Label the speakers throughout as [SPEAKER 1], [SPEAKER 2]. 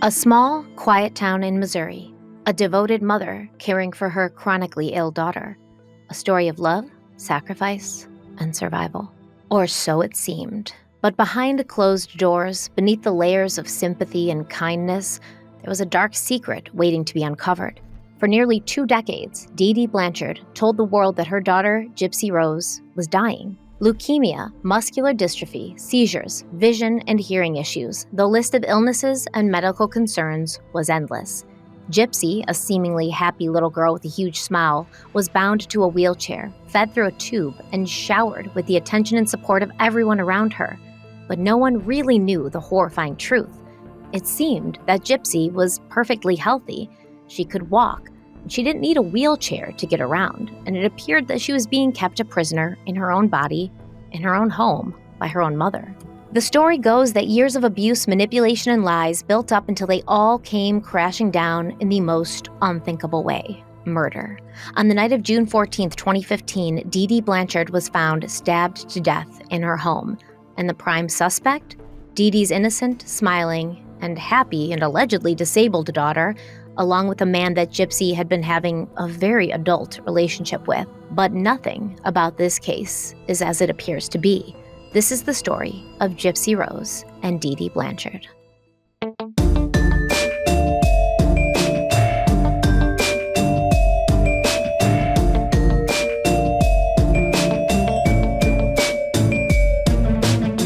[SPEAKER 1] A small, quiet town in Missouri. A devoted mother caring for her chronically ill daughter. A story of love, sacrifice, and survival. Or so it seemed. But behind closed doors, beneath the layers of sympathy and kindness, there was a dark secret waiting to be uncovered. For nearly 2 decades, Dee Dee Blanchard told the world that her daughter, Gypsy Rose, was dying. Leukemia, muscular dystrophy, seizures, vision, and hearing issues. The list of illnesses and medical concerns was endless. Gypsy, a seemingly happy little girl with a huge smile, was bound to a wheelchair, fed through a tube, and showered with the attention and support of everyone around her. But no one really knew the horrifying truth. It seemed that Gypsy was perfectly healthy. She could walk. She didn't need a wheelchair to get around, and it appeared that she was being kept a prisoner in her own body, in her own home, by her own mother. The story goes that years of abuse, manipulation, and lies built up until they all came crashing down in the most unthinkable way: murder. On the night of June 14th, 2015, Dee Dee Blanchard was found stabbed to death in her home, and the prime suspect? Dee Dee's innocent, smiling, and happy and allegedly disabled daughter, along with a man that Gypsy had been having a very adult relationship with. But nothing about this case is as it appears to be. This is the story of Gypsy Rose and Dee Dee Blanchard.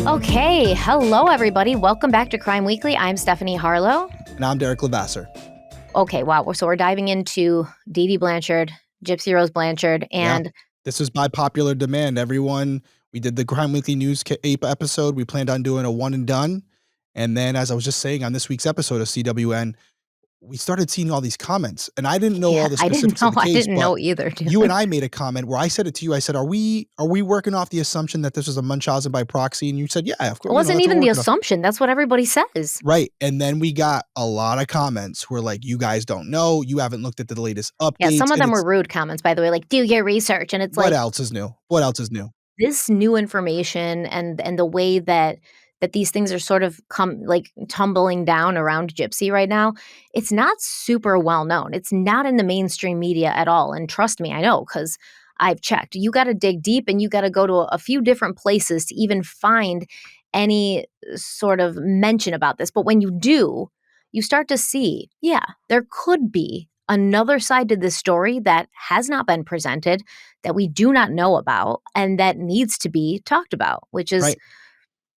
[SPEAKER 1] Okay, hello everybody. Welcome back to Crime Weekly. I'm Stephanie Harlow.
[SPEAKER 2] And I'm Derek Levasseur.
[SPEAKER 1] Okay, wow. So we're diving into Dee Dee Blanchard, Gypsy Rose Blanchard, and...
[SPEAKER 2] Yeah, this is by popular demand. Everyone, we did the Crime Weekly News episode. We planned on doing a one and done. And then, as I was just saying, on this week's episode of CWN, we started seeing all these comments. And I didn't know all the specifics of the case.
[SPEAKER 1] I didn't know either, dude.
[SPEAKER 2] You and I made a comment where I said it to you. I said, are we working off the assumption that this was a Munchhausen-by-proxy? And you said, yeah, of course.
[SPEAKER 1] It wasn't even the assumption. That's what everybody says.
[SPEAKER 2] Right. And then we got a lot of comments where like, you guys don't know. You haven't looked at the latest updates.
[SPEAKER 1] Yeah, some of them were rude comments, by the way, like, do your research. And it's like,
[SPEAKER 2] what else is new? What else is new?
[SPEAKER 1] This new information and the way that these things are sort of tumbling down around Gypsy right now, it's not super well known. It's not in the mainstream media at all. And trust me, I know, because I've checked. You got to dig deep and you got to go to a few different places to even find any sort of mention about this. But when you do, you start to see, yeah, there could be another side to this story that has not been presented, that we do not know about, and that needs to be talked about, which is right.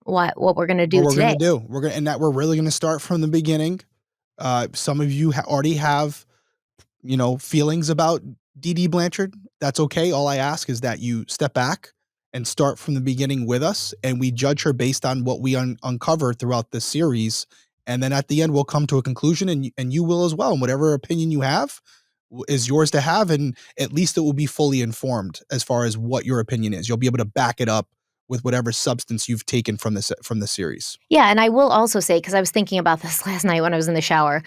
[SPEAKER 1] What we're going to do today.
[SPEAKER 2] We're really going to start from the beginning. Some of you already have, feelings about Dee Dee Blanchard. That's okay. All I ask is that you step back and start from the beginning with us, and we judge her based on what we uncover throughout the series. And then at the end, we'll come to a conclusion, and you will as well. And whatever opinion you have is yours to have, and at least it will be fully informed as far as what your opinion is. You'll be able to back it up with whatever substance you've taken from the series.
[SPEAKER 1] Yeah, and I will also say, because I was thinking about this last night when I was in the shower,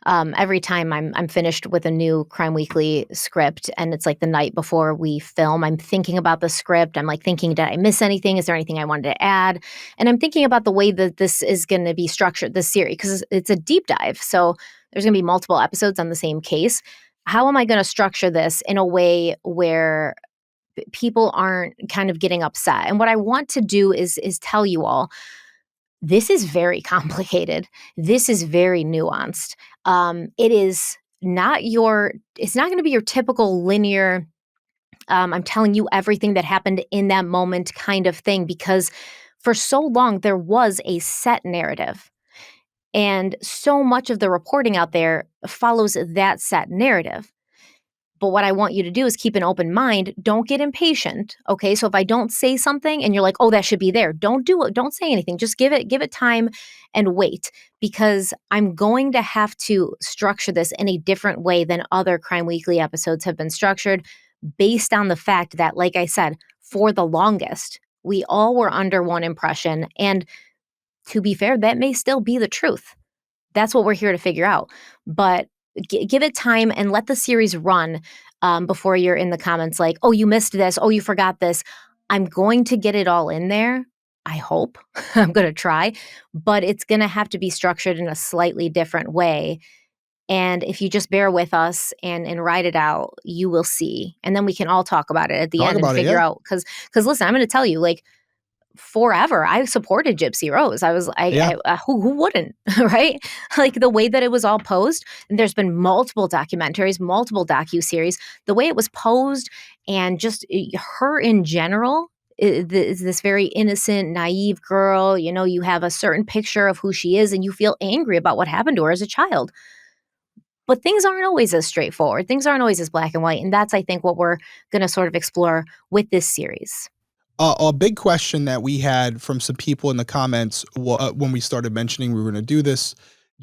[SPEAKER 1] every time I'm finished with a new Crime Weekly script, and it's like the night before we film, I'm thinking about the script. I'm like thinking, did I miss anything? Is there anything I wanted to add? And I'm thinking about the way that this is going to be structured, this series, because it's a deep dive. So there's going to be multiple episodes on the same case. How am I going to structure this in a way where people aren't kind of getting upset? And what I want to do is tell you all, this is very complicated. This is very nuanced. It's not going to be your typical linear, I'm telling you everything that happened in that moment kind of thing, because for so long there was a set narrative. And so much of the reporting out there follows that set narrative. But what I want you to do is keep an open mind. Don't get impatient. Okay. So if I don't say something and you're like, oh, that should be there, don't do it. Don't say anything. Just give it time and wait, because I'm going to have to structure this in a different way than other Crime Weekly episodes have been structured, based on the fact that, like I said, for the longest, we all were under one impression. And to be fair, that may still be the truth. That's what we're here to figure out. But give it time and let the series run before you're in the comments like, oh, you missed this. Oh, you forgot this. I'm going to get it all in there, I hope. I'm going to try, but it's going to have to be structured in a slightly different way. And if you just bear with us and ride it out, you will see. And then we can all talk about it at the
[SPEAKER 2] Talk
[SPEAKER 1] end and
[SPEAKER 2] about it,
[SPEAKER 1] figure
[SPEAKER 2] yeah.
[SPEAKER 1] out, because listen, I'm going to tell you, like, forever I supported Gypsy Rose. I was
[SPEAKER 2] Yeah.
[SPEAKER 1] who wouldn't, right? Like the way that it was all posed, and there's been multiple documentaries, multiple docuseries, the way it was posed, and just her in general is this very innocent, naive girl. You know, you have a certain picture of who she is and you feel angry about what happened to her as a child. But things aren't always as straightforward. Things aren't always as black and white. And that's, I think, what we're going to sort of explore with this series.
[SPEAKER 2] A big question that we had from some people in the comments when we started mentioning we were going to do this,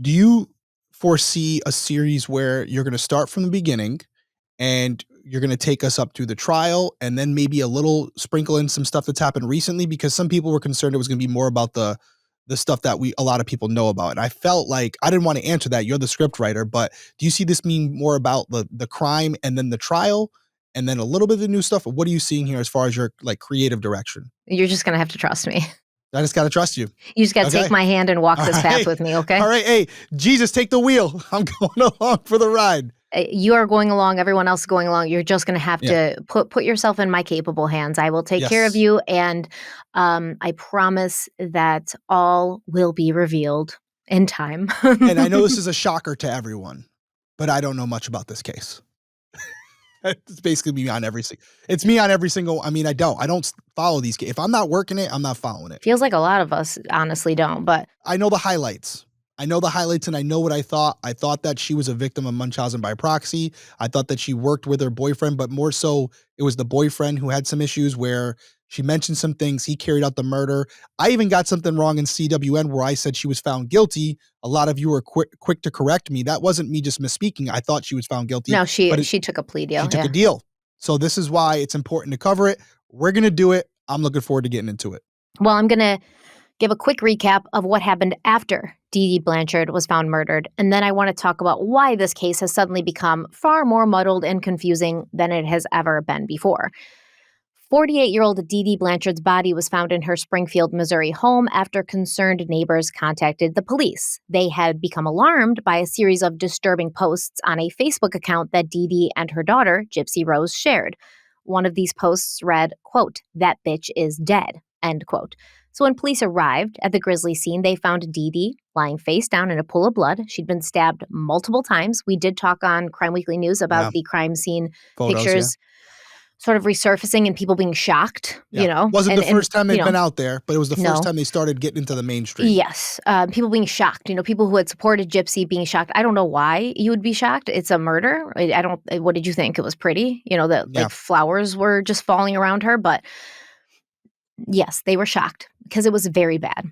[SPEAKER 2] do you foresee a series where you're going to start from the beginning and you're going to take us up to the trial and then maybe a little sprinkle in some stuff that's happened recently? Because some people were concerned it was going to be more about the stuff that a lot of people know about. And I felt like I didn't want to answer that. You're the script writer, but do you see this being more about the crime and then the trial and then a little bit of the new stuff? What are you seeing here as far as your like creative direction?
[SPEAKER 1] You're just going to have to trust me.
[SPEAKER 2] I just got to trust you.
[SPEAKER 1] You just got to
[SPEAKER 2] Okay.
[SPEAKER 1] take my hand and walk
[SPEAKER 2] All
[SPEAKER 1] this
[SPEAKER 2] right.
[SPEAKER 1] path with me, okay?
[SPEAKER 2] All right. Hey, Jesus, take the wheel. I'm going along for the ride.
[SPEAKER 1] You are going along. Everyone else is going along. You're just going to have
[SPEAKER 2] Yeah.
[SPEAKER 1] to put yourself in my capable hands. I will take care of
[SPEAKER 2] Yes.
[SPEAKER 1] you, and I promise that all will be revealed in time.
[SPEAKER 2] And I know this is a shocker to everyone, but I don't know much about this case. It's basically me on every single. It's me on every single. I mean, I don't follow these. If I'm not working it, I'm not following it.
[SPEAKER 1] Feels like a lot of us honestly don't, but
[SPEAKER 2] I know the highlights. I know the highlights, and I know what I thought. I thought that she was a victim of Munchhausen-by-proxy. I thought that she worked with her boyfriend, but more so, it was the boyfriend who had some issues where she mentioned some things. He carried out the murder. I even got something wrong in CWN where I said she was found guilty. A lot of you were quick to correct me. That wasn't me just misspeaking. I thought she was found guilty.
[SPEAKER 1] no, she took a plea deal.
[SPEAKER 2] She took a deal. So this is why it's important to cover it. We're going to do it. I'm looking forward to getting into it.
[SPEAKER 1] Well, I'm going to give a quick recap of what happened after Dee Dee Blanchard was found murdered, and then I want to talk about why this case has suddenly become far more muddled and confusing than it has ever been before. 48-year-old Dee Dee Blanchard's body was found in her Springfield, Missouri home after concerned neighbors contacted the police. They had become alarmed by a series of disturbing posts on a Facebook account that Dee Dee and her daughter, Gypsy Rose, shared. One of these posts read, quote, "That bitch is dead," end quote. So when police arrived at the grisly scene, they found Dee Dee lying face down in a pool of blood. She'd been stabbed multiple times. We did talk on Crime Weekly News about the crime scene
[SPEAKER 2] Photos,
[SPEAKER 1] pictures sort of resurfacing and people being shocked, you know.
[SPEAKER 2] Wasn't the first time they'd
[SPEAKER 1] you
[SPEAKER 2] been
[SPEAKER 1] know,
[SPEAKER 2] out there, but it was the first time they started getting into the mainstream.
[SPEAKER 1] Yes. People being shocked, people who had supported Gypsy being shocked. I don't know why you would be shocked. It's a murder. What did you think? It was pretty, like flowers were just falling around her. But yes, they were shocked because it was very bad.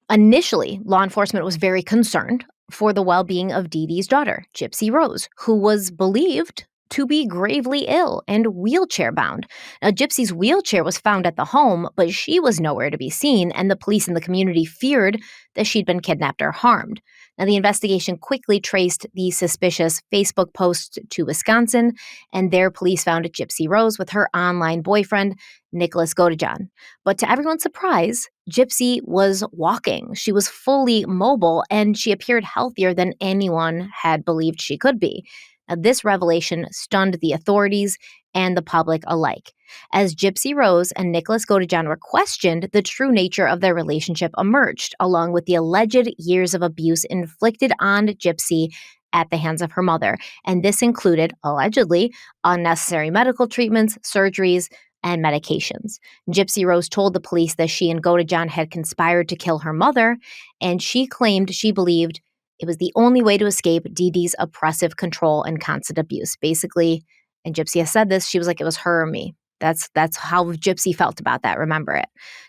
[SPEAKER 1] Initially, law enforcement was very concerned for the well-being of Dee Dee's daughter, Gypsy Rose, who was believed to be gravely ill and wheelchair-bound. Now, Gypsy's wheelchair was found at the home, but she was nowhere to be seen, and the police in the community feared that she'd been kidnapped or harmed. Now, the investigation quickly traced the suspicious Facebook post to Wisconsin, and there police found Gypsy Rose with her online boyfriend, Nicholas Godejohn. But to everyone's surprise, Gypsy was walking. She was fully mobile, and she appeared healthier than anyone had believed she could be. Now, this revelation stunned the authorities and the public alike. As Gypsy Rose and Nicholas Godejohn were questioned, the true nature of their relationship emerged, along with the alleged years of abuse inflicted on Gypsy at the hands of her mother. And this included, allegedly, unnecessary medical treatments, surgeries, and medications. Gypsy Rose told the police that she and Godejohn had conspired to kill her mother, and she claimed she believed it was the only way to escape Dee Dee's oppressive control and constant abuse. Basically, and Gypsy has said this, she was like, it was her or me. That's how Gypsy felt about that. Remember it.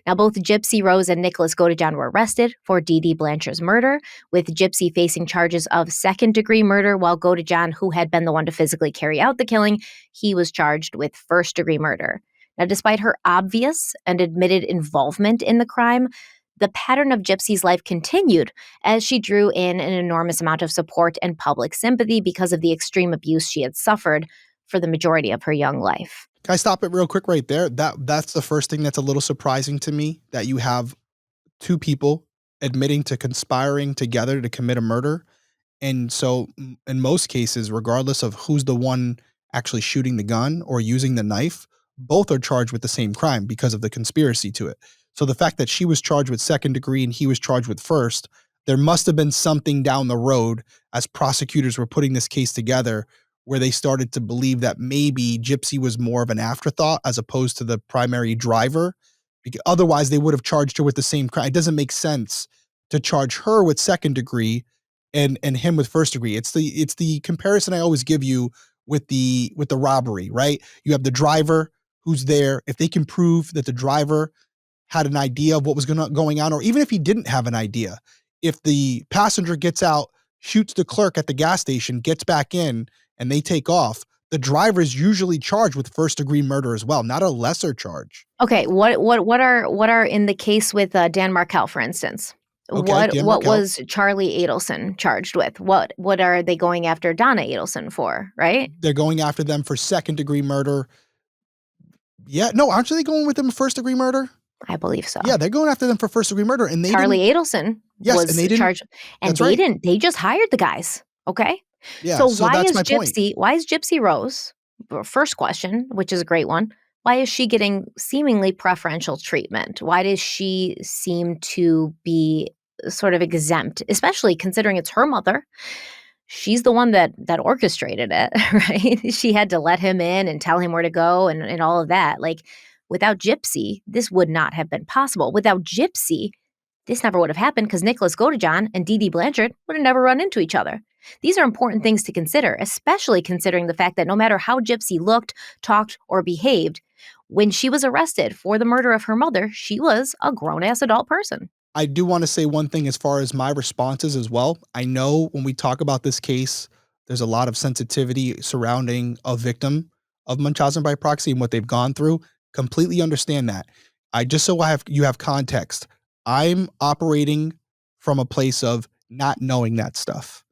[SPEAKER 1] Now, both Gypsy Rose and Nicholas Godejohn were arrested for Dee Dee Blanchard's murder, with Gypsy facing charges of second-degree murder, while Godejohn, who had been the one to physically carry out the killing, he was charged with first-degree murder. Now, despite her obvious and admitted involvement in the crime, the pattern of Gypsy's life continued as she drew in an enormous amount of support and public sympathy because of the extreme abuse she had suffered for the majority of her young life.
[SPEAKER 2] Can I stop it real quick right there? That's the first thing that's a little surprising to me, that you have two people admitting to conspiring together to commit a murder. And so in most cases, regardless of who's the one actually shooting the gun or using the knife, both are charged with the same crime because of the conspiracy to it. So the fact that she was charged with second degree and he was charged with first, there must have been something down the road as prosecutors were putting this case together where they started to believe that maybe Gypsy was more of an afterthought as opposed to the primary driver. Because otherwise, they would have charged her with the same crime. It doesn't make sense to charge her with second degree and him with first degree. It's the comparison I always give you with the robbery, right? You have the driver who's there. If they can prove that the driver had an idea of what was going on, or even if he didn't have an idea, if the passenger gets out, shoots the clerk at the gas station, gets back in, and they take off, the driver is usually charged with first degree murder as well, not a lesser charge.
[SPEAKER 1] Okay, what are in the case with Dan Markel, for instance?
[SPEAKER 2] Okay, Dan
[SPEAKER 1] What
[SPEAKER 2] Markel.
[SPEAKER 1] was Charlie Adelson charged with? What are they going after Donna Adelson for, right?
[SPEAKER 2] They're going after them for second degree murder. Yeah, no, aren't they going with them for first degree murder?
[SPEAKER 1] I believe so.
[SPEAKER 2] Yeah, they're going after them for first degree murder, and they
[SPEAKER 1] Charlie
[SPEAKER 2] didn't.
[SPEAKER 1] Adelson
[SPEAKER 2] Yes, and
[SPEAKER 1] was
[SPEAKER 2] they didn't.
[SPEAKER 1] charged, and
[SPEAKER 2] That's right.
[SPEAKER 1] they just hired the guys, okay?
[SPEAKER 2] Yeah,
[SPEAKER 1] So
[SPEAKER 2] so that's my point.
[SPEAKER 1] Why is Gypsy Rose, first question, which is a great one, why is she getting seemingly preferential treatment? Why does she seem to be sort of exempt, especially considering it's her mother? She's the one that orchestrated it, right? She had to let him in and tell him where to go and all of that. Like, without Gypsy, this would not have been possible. Without Gypsy, this never would have happened because Nicholas Godejohn and Dee Dee Blanchard would have never run into each other. These are important things to consider, especially considering the fact that no matter how Gypsy looked, talked, or behaved, when she was arrested for the murder of her mother, she was a grown-ass adult person.
[SPEAKER 2] I do want to say one thing as far as my responses as well. I know when we talk about this case, there's a lot of sensitivity surrounding a victim of Munchausen-by-proxy and what they've gone through. Completely understand that. I just so you have context. I'm operating from a place of not knowing that stuff.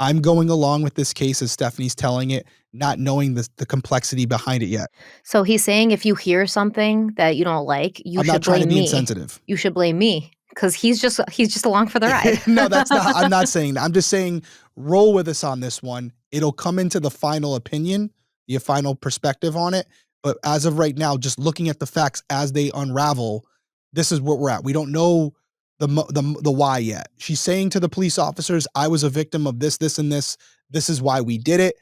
[SPEAKER 2] I'm going along with this case as Stephanie's telling it, not knowing the complexity behind it yet.
[SPEAKER 1] So he's saying if you hear something that you don't like, you
[SPEAKER 2] I'm
[SPEAKER 1] should
[SPEAKER 2] not trying to
[SPEAKER 1] blame
[SPEAKER 2] be
[SPEAKER 1] me.
[SPEAKER 2] insensitive.
[SPEAKER 1] You should blame me because he's just along for the ride.
[SPEAKER 2] No, that's not. I'm not saying that. I'm just saying roll with us on this one. It'll come into the final opinion, your final perspective on it. But as of right now, just looking at the facts as they unravel, this is where we're at. We don't know the why yet. She's saying to the police officers, "I was a victim of this, this, and this. This is why we did it."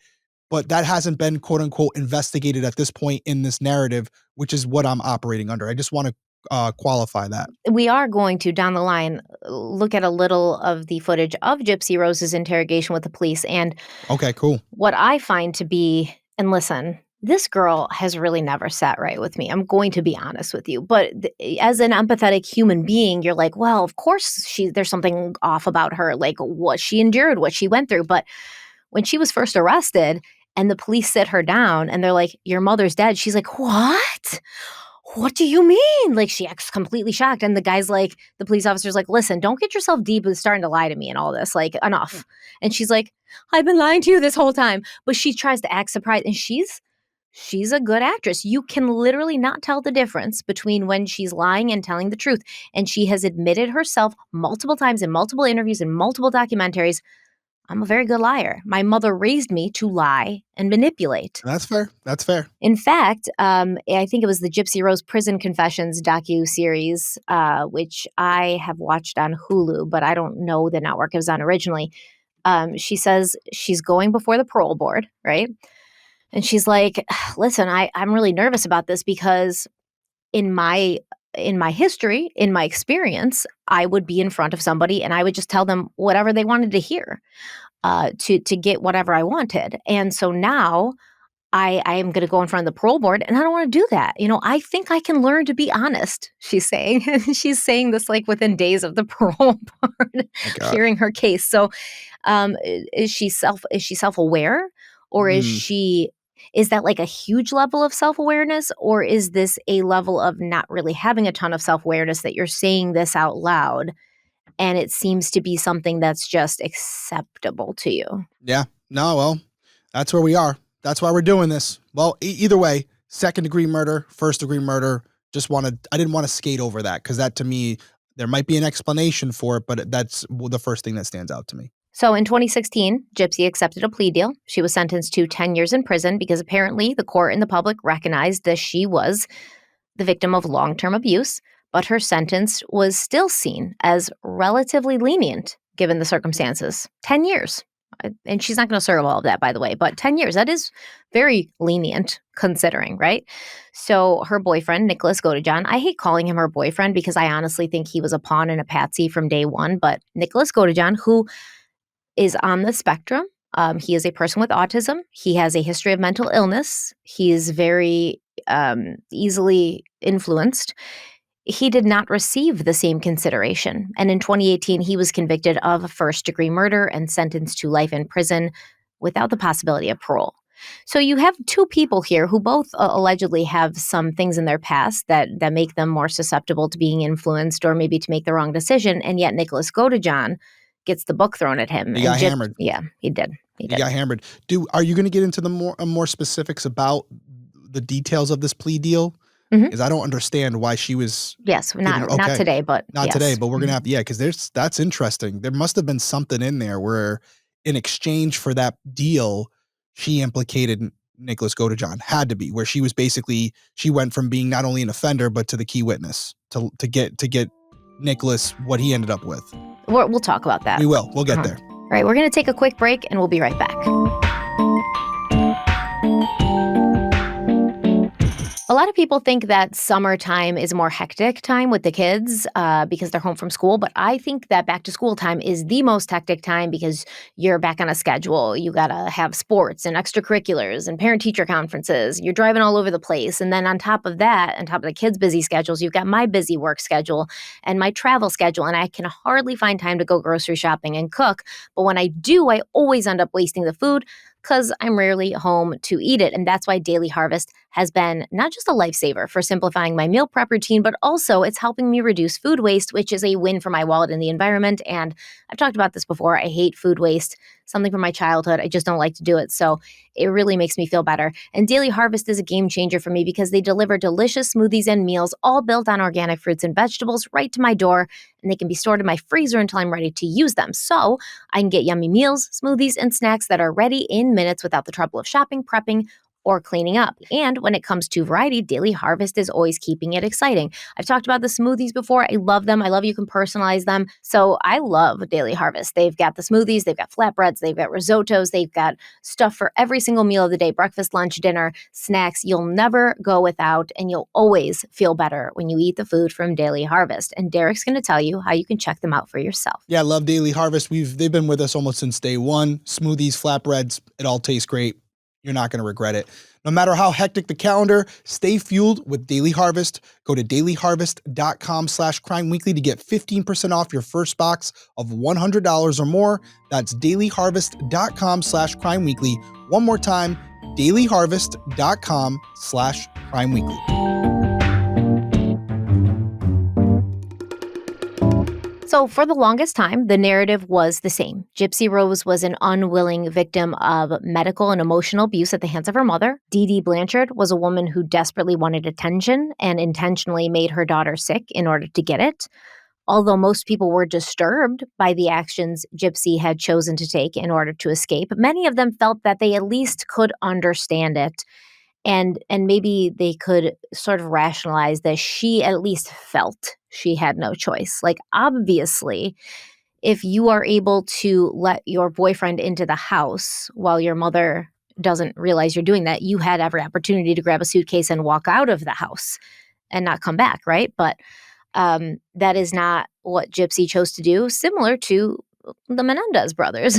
[SPEAKER 2] But that hasn't been quote unquote investigated at this point in this narrative, which is what I'm operating under. I just want to qualify that.
[SPEAKER 1] We are going to, down the line, look at a little of the footage of Gypsy Rose's interrogation with the police. And
[SPEAKER 2] Okay, cool.
[SPEAKER 1] what I find to be, and listen, this girl has really never sat right with me. I'm going to be honest with you. But as an empathetic human being, you're like, well, of course there's something off about her, like what she endured, what she went through. But when she was first arrested and the police sit her down and they're like, your mother's dead, she's like, what? What do you mean? Like, she acts completely shocked. And the guy's like, the police officer's like, listen, don't get yourself deep with starting to lie to me and all this. Like, enough. And she's like, I've been lying to you this whole time. But she tries to act surprised. And she's a good actress. You can literally not tell the difference between when she's lying and telling the truth. And she has admitted herself multiple times in multiple interviews and multiple documentaries, I'm a very good liar. My mother raised me to lie and manipulate.
[SPEAKER 2] That's fair. That's fair.
[SPEAKER 1] In fact, I think it was the Gypsy Rose Prison Confessions docu-series, which I have watched on Hulu, but I don't know the network it was on originally. She says she's going before the parole board, right? And she's like, listen, I'm really nervous about this because in my history, in my experience, I would be in front of somebody and I would just tell them whatever they wanted to hear to get whatever I wanted. And so now I am going to go in front of the parole board and I don't want to do that. You know, I think I can learn to be honest, she's saying. She's saying this like within days of the parole board hearing her case. So is she self-aware, or is that like a huge level of self-awareness, or is this a level of not really having a ton of self-awareness that you're saying this out loud and it seems to be something that's just acceptable to you?
[SPEAKER 2] Yeah. No, well, that's where we are. That's why we're doing this. Well, either way, second-degree murder, first-degree murder. I didn't want to skate over that because that to me, there might be an explanation for it, but that's the first thing that stands out to me.
[SPEAKER 1] So in 2016, Gypsy accepted a plea deal. She was sentenced to 10 years in prison because apparently the court and the public recognized that she was the victim of long-term abuse, but her sentence was still seen as relatively lenient given the circumstances. 10 years. And she's not going to serve all of that, by the way, but 10 years, that is very lenient considering, right? So her boyfriend, Nicholas Godejohn, I hate calling him her boyfriend because I honestly think he was a pawn and a patsy from day one, but Nicholas Godejohn, who is on the spectrum. He is a person with autism. He has a history of mental illness. He is very easily influenced. He did not receive the same consideration. And in 2018, he was convicted of first-degree murder and sentenced to life in prison without the possibility of parole. So you have two people here who both allegedly have some things in their past that make them more susceptible to being influenced or maybe to make the wrong decision. And yet Nicholas Godejohn gets the book thrown at him.
[SPEAKER 2] He got hammered.
[SPEAKER 1] Yeah, he did.
[SPEAKER 2] He got hammered. Are you going to get into the more specifics about the details of this plea deal? Because I don't understand why she was.
[SPEAKER 1] Yes, not today, but
[SPEAKER 2] not
[SPEAKER 1] yes.
[SPEAKER 2] today. But we're gonna have because that's interesting. There must have been something in there where, in exchange for that deal, she implicated Nicholas Godejohn. Had to be where she went from being not only an offender but to the key witness to get Nicholas what he ended up with.
[SPEAKER 1] We'll talk about that.
[SPEAKER 2] We will. We'll get there.
[SPEAKER 1] All right, we're going to take a quick break and we'll be right back. A lot of people think that summertime is a more hectic time with the kids because they're home from school. But I think that back to school time is the most hectic time because you're back on a schedule. You got to have sports and extracurriculars and parent-teacher conferences. You're driving all over the place. And then on top of that, on top of the kids' busy schedules, you've got my busy work schedule and my travel schedule. And I can hardly find time to go grocery shopping and cook. But when I do, I always end up wasting the food because I'm rarely home to eat it. And that's why Daily Harvest has been not just a lifesaver for simplifying my meal prep routine, but also it's helping me reduce food waste, which is a win for my wallet and the environment. And I've talked about this before. I hate food waste, something from my childhood. I just don't like to do it. So it really makes me feel better. And Daily Harvest is a game changer for me because they deliver delicious smoothies and meals, all built on organic fruits and vegetables right to my door. And they can be stored in my freezer until I'm ready to use them. So I can get yummy meals, smoothies, and snacks that are ready in minutes without the trouble of shopping, prepping, or cleaning up. And when it comes to variety, Daily Harvest is always keeping it exciting. I've talked about the smoothies before. I love them. I love you can personalize them. So I love Daily Harvest. They've got the smoothies, they've got flatbreads, they've got risottos, they've got stuff for every single meal of the day, breakfast, lunch, dinner, snacks. You'll never go without, and you'll always feel better when you eat the food from Daily Harvest. And Derek's going to tell you how you can check them out for yourself.
[SPEAKER 2] Yeah, I love Daily Harvest. They've been with us almost since day one. Smoothies, flatbreads, it all tastes great. You're not going to regret it. No matter how hectic the calendar, stay fueled with Daily Harvest. Go to dailyharvest.com/crimeweekly to get 15% off your first box of $100 or more. That's dailyharvest.com/crimeweekly. One more time, dailyharvest.com/crimeweekly.
[SPEAKER 1] So for the longest time, the narrative was the same. Gypsy Rose was an unwilling victim of medical and emotional abuse at the hands of her mother. Dee Dee Blanchard was a woman who desperately wanted attention and intentionally made her daughter sick in order to get it. Although most people were disturbed by the actions Gypsy had chosen to take in order to escape, many of them felt that they at least could understand it. And maybe they could sort of rationalize that she at least felt she had no choice. Like, obviously, if you are able to let your boyfriend into the house while your mother doesn't realize you're doing that, you had every opportunity to grab a suitcase and walk out of the house and not come back, right? But that is not what Gypsy chose to do, similar to the Menendez brothers.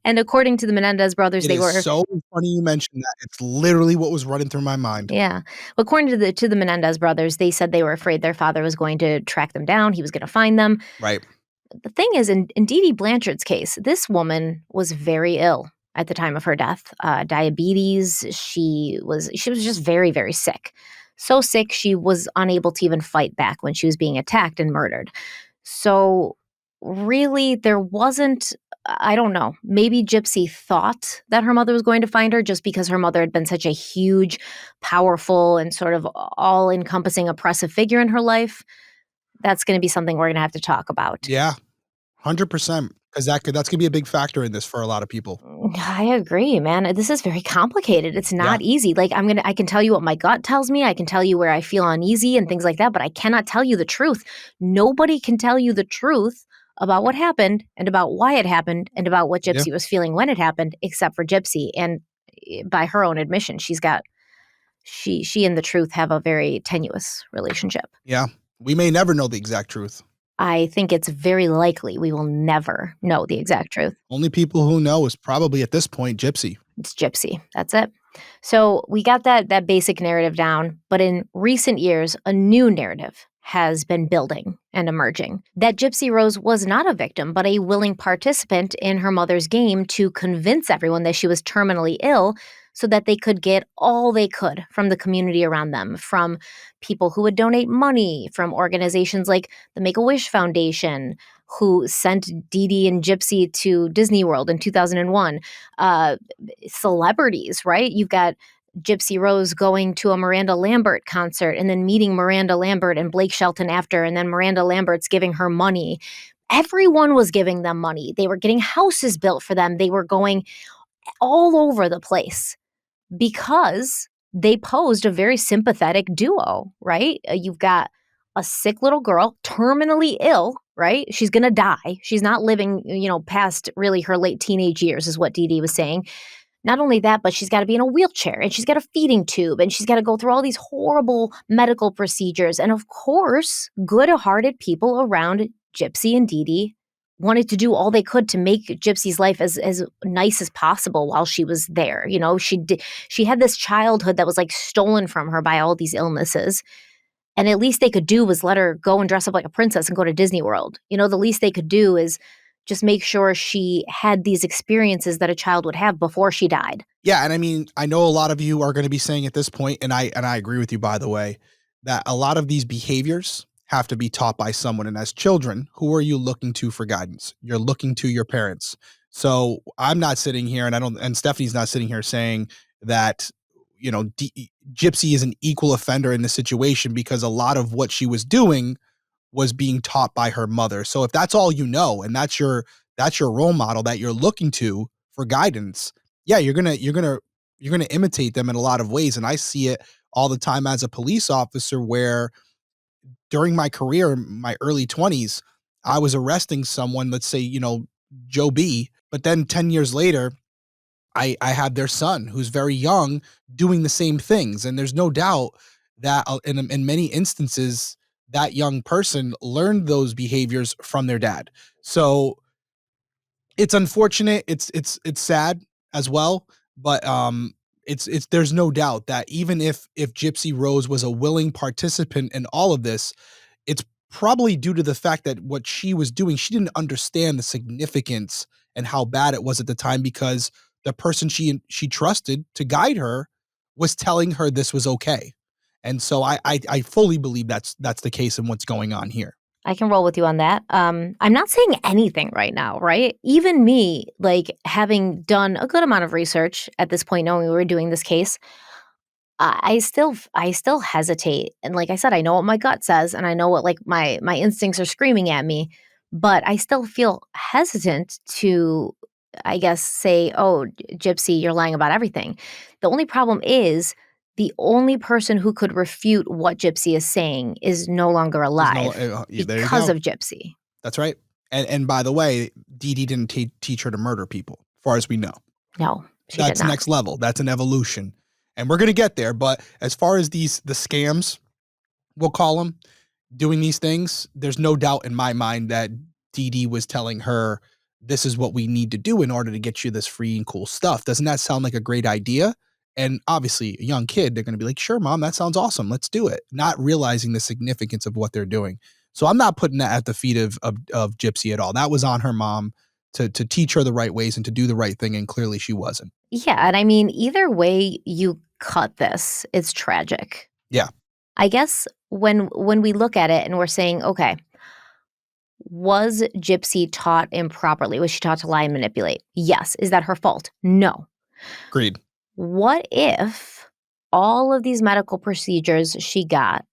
[SPEAKER 1] And according to the Menendez brothers,
[SPEAKER 2] It is so funny you mentioned that. It's literally what was running through my mind.
[SPEAKER 1] Yeah. According to the Menendez brothers, they said they were afraid their father was going to track them down. He was going to find them.
[SPEAKER 2] Right.
[SPEAKER 1] The thing is, in Dee Dee Blanchard's case, this woman was very ill at the time of her death. Diabetes. She was just very, very sick. So sick, she was unable to even fight back when she was being attacked and murdered. So really, there wasn't I don't know. Maybe Gypsy thought that her mother was going to find her just because her mother had been such a huge, powerful, and sort of all-encompassing oppressive figure in her life. That's gonna be something we're gonna have to talk about.
[SPEAKER 2] Yeah, 100%, 'cause that's gonna be a big factor in this for a lot of people.
[SPEAKER 1] I agree, man. This is very complicated. It's
[SPEAKER 2] Yeah,
[SPEAKER 1] not easy. Like, I can tell you what my gut tells me. I can tell you where I feel uneasy and things like that, but I cannot tell you the truth. Nobody can tell you the truth about what happened and about why it happened and about what
[SPEAKER 2] yeah,
[SPEAKER 1] Gypsy was feeling when it happened, except for Gypsy. And by her own admission, she and the truth have a very tenuous relationship.
[SPEAKER 2] yeah. We may never know the exact truth.
[SPEAKER 1] I think it's very likely we will never know the exact truth.
[SPEAKER 2] Only people who know is probably, at this point, Gypsy.
[SPEAKER 1] It's Gypsy. That's it. So we got that basic narrative down, but in recent years, a new narrative has been building and emerging. That Gypsy Rose was not a victim, but a willing participant in her mother's game to convince everyone that she was terminally ill so that they could get all they could from the community around them, from people who would donate money, from organizations like the Make-A-Wish Foundation, who sent Dee Dee and Gypsy to Disney World in 2001, uh, celebrities, right? You've got Gypsy Rose going to a Miranda Lambert concert and then meeting Miranda Lambert and Blake Shelton after, and then Miranda Lambert's giving her money. Everyone was giving them money. They were getting houses built for them. They were going all over the place because they posed a very sympathetic duo, right? You've got a sick little girl, terminally ill, right? She's going to die. She's not living, past really her late teenage years, is what Dee Dee was saying. Not only that, but she's got to be in a wheelchair and she's got a feeding tube and she's got to go through all these horrible medical procedures. And of course, good hearted people around Gypsy and Dee Dee wanted to do all they could to make Gypsy's life as nice as possible while she was there. She had this childhood that was like stolen from her by all these illnesses. And at least they could do was let her go and dress up like a princess and go to Disney World. The least they could do is just make sure she had these experiences that a child would have before she died.
[SPEAKER 2] Yeah, and I mean, I know a lot of you are gonna be saying at this point, and I agree with you, by the way, that a lot of these behaviors have to be taught by someone, and as children, who are you looking to for guidance? You're looking to your parents. So, I'm not sitting here, and Stephanie's not sitting here saying that, Gypsy is an equal offender in this situation because a lot of what she was doing was being taught by her mother. So if that's all you know and that's your role model that you're looking to for guidance, yeah, you're going to imitate them in a lot of ways, and I see it all the time as a police officer where during my career in my early 20s, I was arresting someone, let's say, Joe B, but then 10 years later, I had their son who's very young doing the same things. And there's no doubt that in many instances, that young person learned those behaviors from their dad. So it's unfortunate. It's sad as well, but it's there's no doubt that even if Gypsy Rose was a willing participant in all of this, it's probably due to the fact that what she was doing, she didn't understand the significance and how bad it was at the time because the person she trusted to guide her was telling her this was okay. And so I fully believe that's the case in what's going on here.
[SPEAKER 1] I can roll with you on that. I'm not saying anything right now, right? Even me, like having done a good amount of research at this point, knowing we were doing this case, I still hesitate. And like I said, I know what my gut says and I know what like my instincts are screaming at me, but I still feel hesitant to I guess say, "Oh, Gypsy, you're lying about everything." The only problem is the only person who could refute what Gypsy is saying is no longer
[SPEAKER 2] There's no
[SPEAKER 1] alive
[SPEAKER 2] yeah, there you
[SPEAKER 1] because
[SPEAKER 2] go.
[SPEAKER 1] of Gypsy.
[SPEAKER 2] That's right. And by the way, Dee Dee didn't teach her to murder people, as far as we know.
[SPEAKER 1] No, she did
[SPEAKER 2] That's
[SPEAKER 1] not.
[SPEAKER 2] next level. That's an evolution. And we're gonna get there. But as far as the scams, we'll call them, doing these things, there's no doubt in my mind that Dee Dee was telling her, this is what we need to do in order to get you this free and cool stuff. Doesn't that sound like a great idea? And obviously, a young kid, they're going to be like, sure, mom, that sounds awesome. Let's do it. Not realizing the significance of what they're doing. So I'm not putting that at the feet of Gypsy at all. That was on her mom to teach her the right ways and to do the right thing. And clearly she wasn't.
[SPEAKER 1] Yeah, and I mean, either way you cut this, it's tragic.
[SPEAKER 2] Yeah.
[SPEAKER 1] I guess when we look at it and we're saying, okay, Was Gypsy taught improperly? Was she taught to lie and manipulate? Yes. Is that her fault? No.
[SPEAKER 2] Agreed.
[SPEAKER 1] What if all of these medical procedures she got,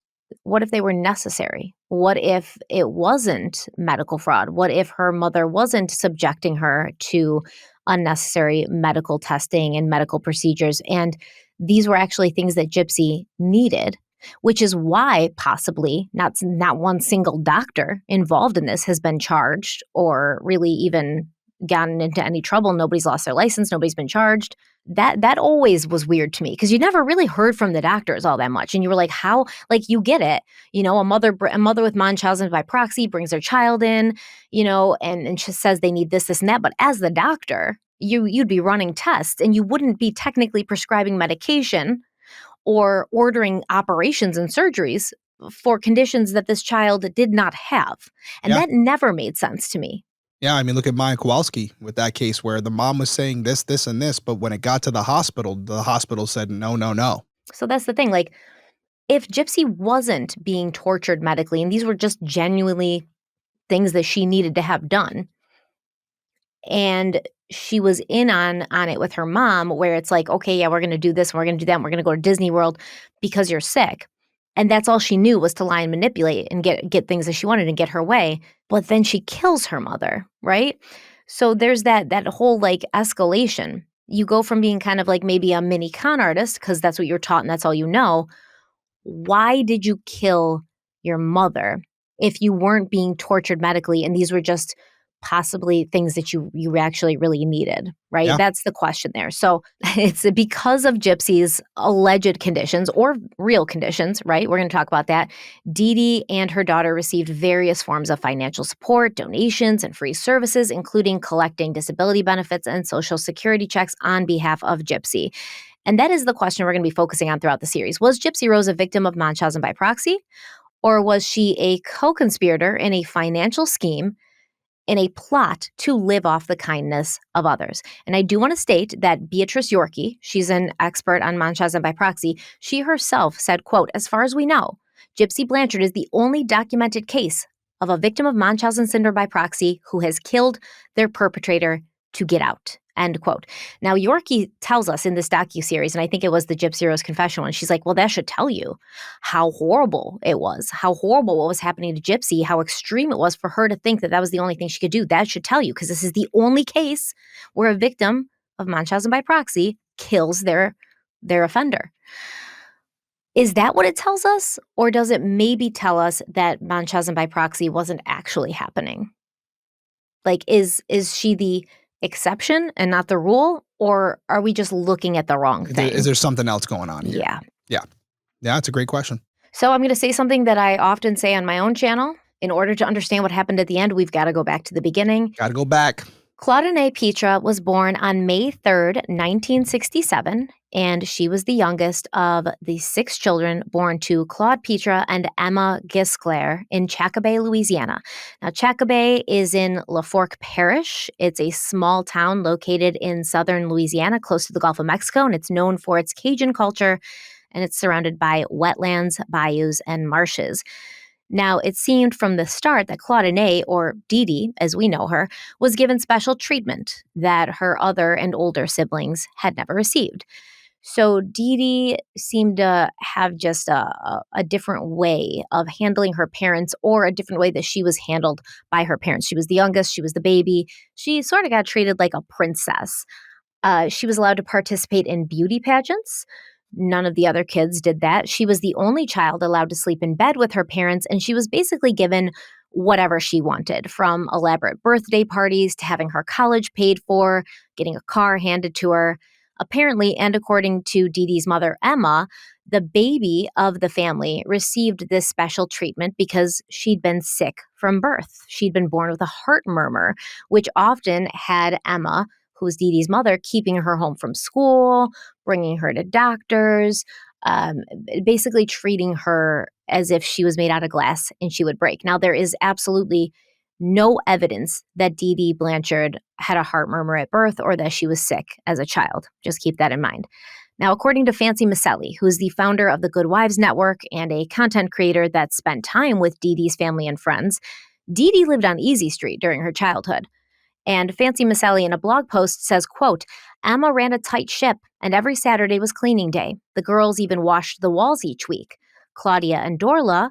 [SPEAKER 1] what if they were necessary? What if it wasn't medical fraud? What if her mother wasn't subjecting her to unnecessary medical testing and medical procedures? And these were actually things that Gypsy needed, which is why possibly not one single doctor involved in this has been charged or really even gotten into any trouble. Nobody's lost their license. Nobody's been charged. That always was weird to me because you never really heard from the doctors all that much. And you were like, how, like, you get it. A mother with Munchhausen-by-proxy brings their child in, and she says they need this, and that. But as the doctor, you'd be running tests and you wouldn't be technically prescribing medication or ordering operations and surgeries for conditions that this child did not have. And
[SPEAKER 2] Yeah.
[SPEAKER 1] that never made sense to me.
[SPEAKER 2] Yeah, I mean, look at Maya Kowalski with that case where the mom was saying this, this, and this, but when it got to the hospital said no, no, no.
[SPEAKER 1] So that's the thing. Like, if Gypsy wasn't being tortured medically, and these were just genuinely things that she needed to have done, and she was in on it with her mom, where it's like, okay, yeah, we're going to do this, and we're going to do that, and we're going to go to Disney World because you're sick. And that's all she knew was to lie and manipulate and get things that she wanted and get her way. But then she kills her mother, right? So there's that whole like escalation. You go from being kind of like maybe a mini con artist because that's what you're taught and that's all you know. Why did you kill your mother if you weren't being tortured medically and these were just possibly things that you actually really needed, right?
[SPEAKER 2] Yeah.
[SPEAKER 1] That's the question there. So it's because of Gypsy's alleged conditions or real conditions, right? We're going to talk about that. Dee Dee and her daughter received various forms of financial support, donations, and free services, including collecting disability benefits and social security checks on behalf of Gypsy. And that is the question we're going to be focusing on throughout the series. Was Gypsy Rose a victim of Munchausen-by-proxy, or was she a co-conspirator in a financial scheme in a plot to live off the kindness of others? And I do want to state that Beatrice Yorkie, she's an expert on Munchausen-by-proxy, she herself said, quote, "As far as we know, Gypsy Blanchard is the only documented case of a victim of Munchausen syndrome by proxy who has killed their perpetrator to get out." End quote. Now, Yorkie tells us in this docuseries, and I think it was the Gypsy Rose confession one, she's like, well, that should tell you how horrible it was, how horrible what was happening to Gypsy, how extreme it was for her to think that that was the only thing she could do. That should tell you, because this is the only case where a victim of Munchausen by proxy kills their offender. Is that what it tells us? Or does it maybe tell us that Munchausen by proxy wasn't actually happening? Like, is she the exception and not the rule? Or are we just looking at the wrong thing?
[SPEAKER 2] Is there something else going on here?
[SPEAKER 1] Yeah.
[SPEAKER 2] Yeah. Yeah, that's a great question.
[SPEAKER 1] So I'm going to say something that I often say on my own channel. In order to understand what happened at the end, we've got to go back to the beginning.
[SPEAKER 2] Got to go back.
[SPEAKER 1] Claudine Petra was born on May 3rd, 1967, and she was the youngest of the 6 children born to Claude Petra and Emma Gisclair in Chacobay, Louisiana. Now, Chacobay is in Laforque Parish. It's a small town located in southern Louisiana, close to the Gulf of Mexico, and it's known for its Cajun culture, and it's surrounded by wetlands, bayous, and marshes. Now, it seemed from the start that Claudine, or Dee Dee, as we know her, was given special treatment that her other and older siblings had never received. So Dee Dee seemed to have just a different way of handling her parents, or a different way that she was handled by her parents. She was the youngest. She was the baby. She sort of got treated like a princess. She was allowed to participate in beauty pageants. None of the other kids did that. She was the only child allowed to sleep in bed with her parents, and she was basically given whatever she wanted, from elaborate birthday parties to having her college paid for, getting a car handed to her. Apparently, and according to Dee Dee's mother, Emma, the baby of the family received this special treatment because she'd been sick from birth. She'd been born with a heart murmur, which often had Emma, who was Dee Dee's mother, keeping her home from school, bringing her to doctors, basically treating her as if she was made out of glass and she would break. Now, there is absolutely no evidence that Dee Dee Blanchard had a heart murmur at birth or that she was sick as a child. Just keep that in mind. Now, according to Fancy Maselli, who is the founder of the Good Wives Network and a content creator that spent time with Dee Dee's family and friends, Dee Dee lived on Easy Street during her childhood. And Fancy Maselli in a blog post says, quote, Emma ran a tight ship, and every Saturday was cleaning day. The girls even washed the walls each week. Claudia and Dorla,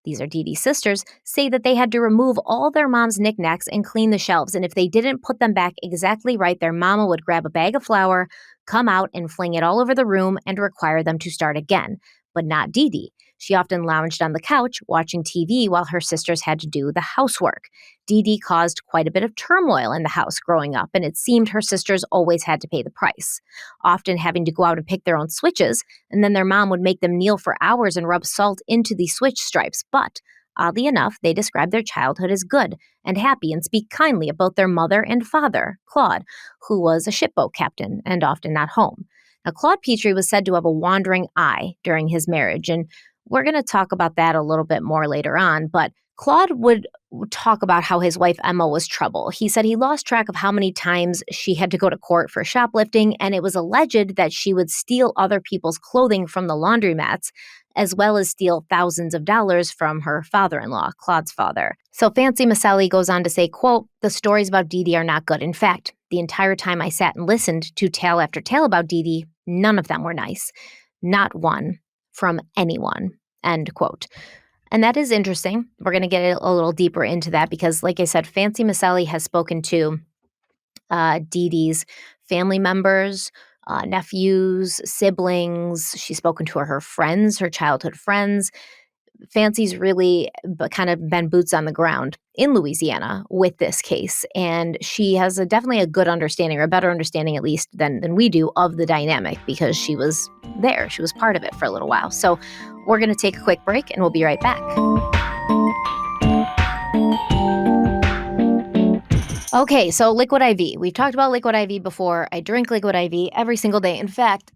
[SPEAKER 1] these are Dee Dee's sisters, say that they had to remove all their mom's knickknacks and clean the shelves, and if they didn't put them back exactly right, their mama would grab a bag of flour, come out and fling it all over the room and require them to start again. But not Dee Dee. She often lounged on the couch watching TV while her sisters had to do the housework. Dee Dee caused quite a bit of turmoil in the house growing up, and it seemed her sisters always had to pay the price, often having to go out and pick their own switches, and then their mom would make them kneel for hours and rub salt into the switch stripes. But oddly enough, they describe their childhood as good and happy and speak kindly about their mother and father, Claude, who was a shipboat captain and often not home. Now, Claude Petrie was said to have a wandering eye during his marriage, and we're going to talk about that a little bit more later on, but Claude would talk about how his wife Emma was trouble. He said he lost track of how many times she had to go to court for shoplifting, and it was alleged that she would steal other people's clothing from the laundromats, as well as steal thousands of dollars from her father-in-law, Claude's father. So Fancy Maselli goes on to say, quote, the stories about Dee Dee are not good. In fact, the entire time I sat and listened to tale after tale about Dee Dee, none of them were nice. Not one from anyone, end quote. And that is interesting. We're going to get a little deeper into that because, like I said, Fancy Maselli has spoken to Dee Dee's family members, nephews, siblings. She's spoken to her friends, her childhood friends. Fancy's really kind of been boots on the ground in Louisiana with this case. And she has definitely a good understanding, or a better understanding at least than we do, of the dynamic because she was there. She was part of it for a little while. So we're going to take a quick break and we'll be right back. Okay, so Liquid IV. We've talked about Liquid IV before. I drink Liquid IV every single day. In fact,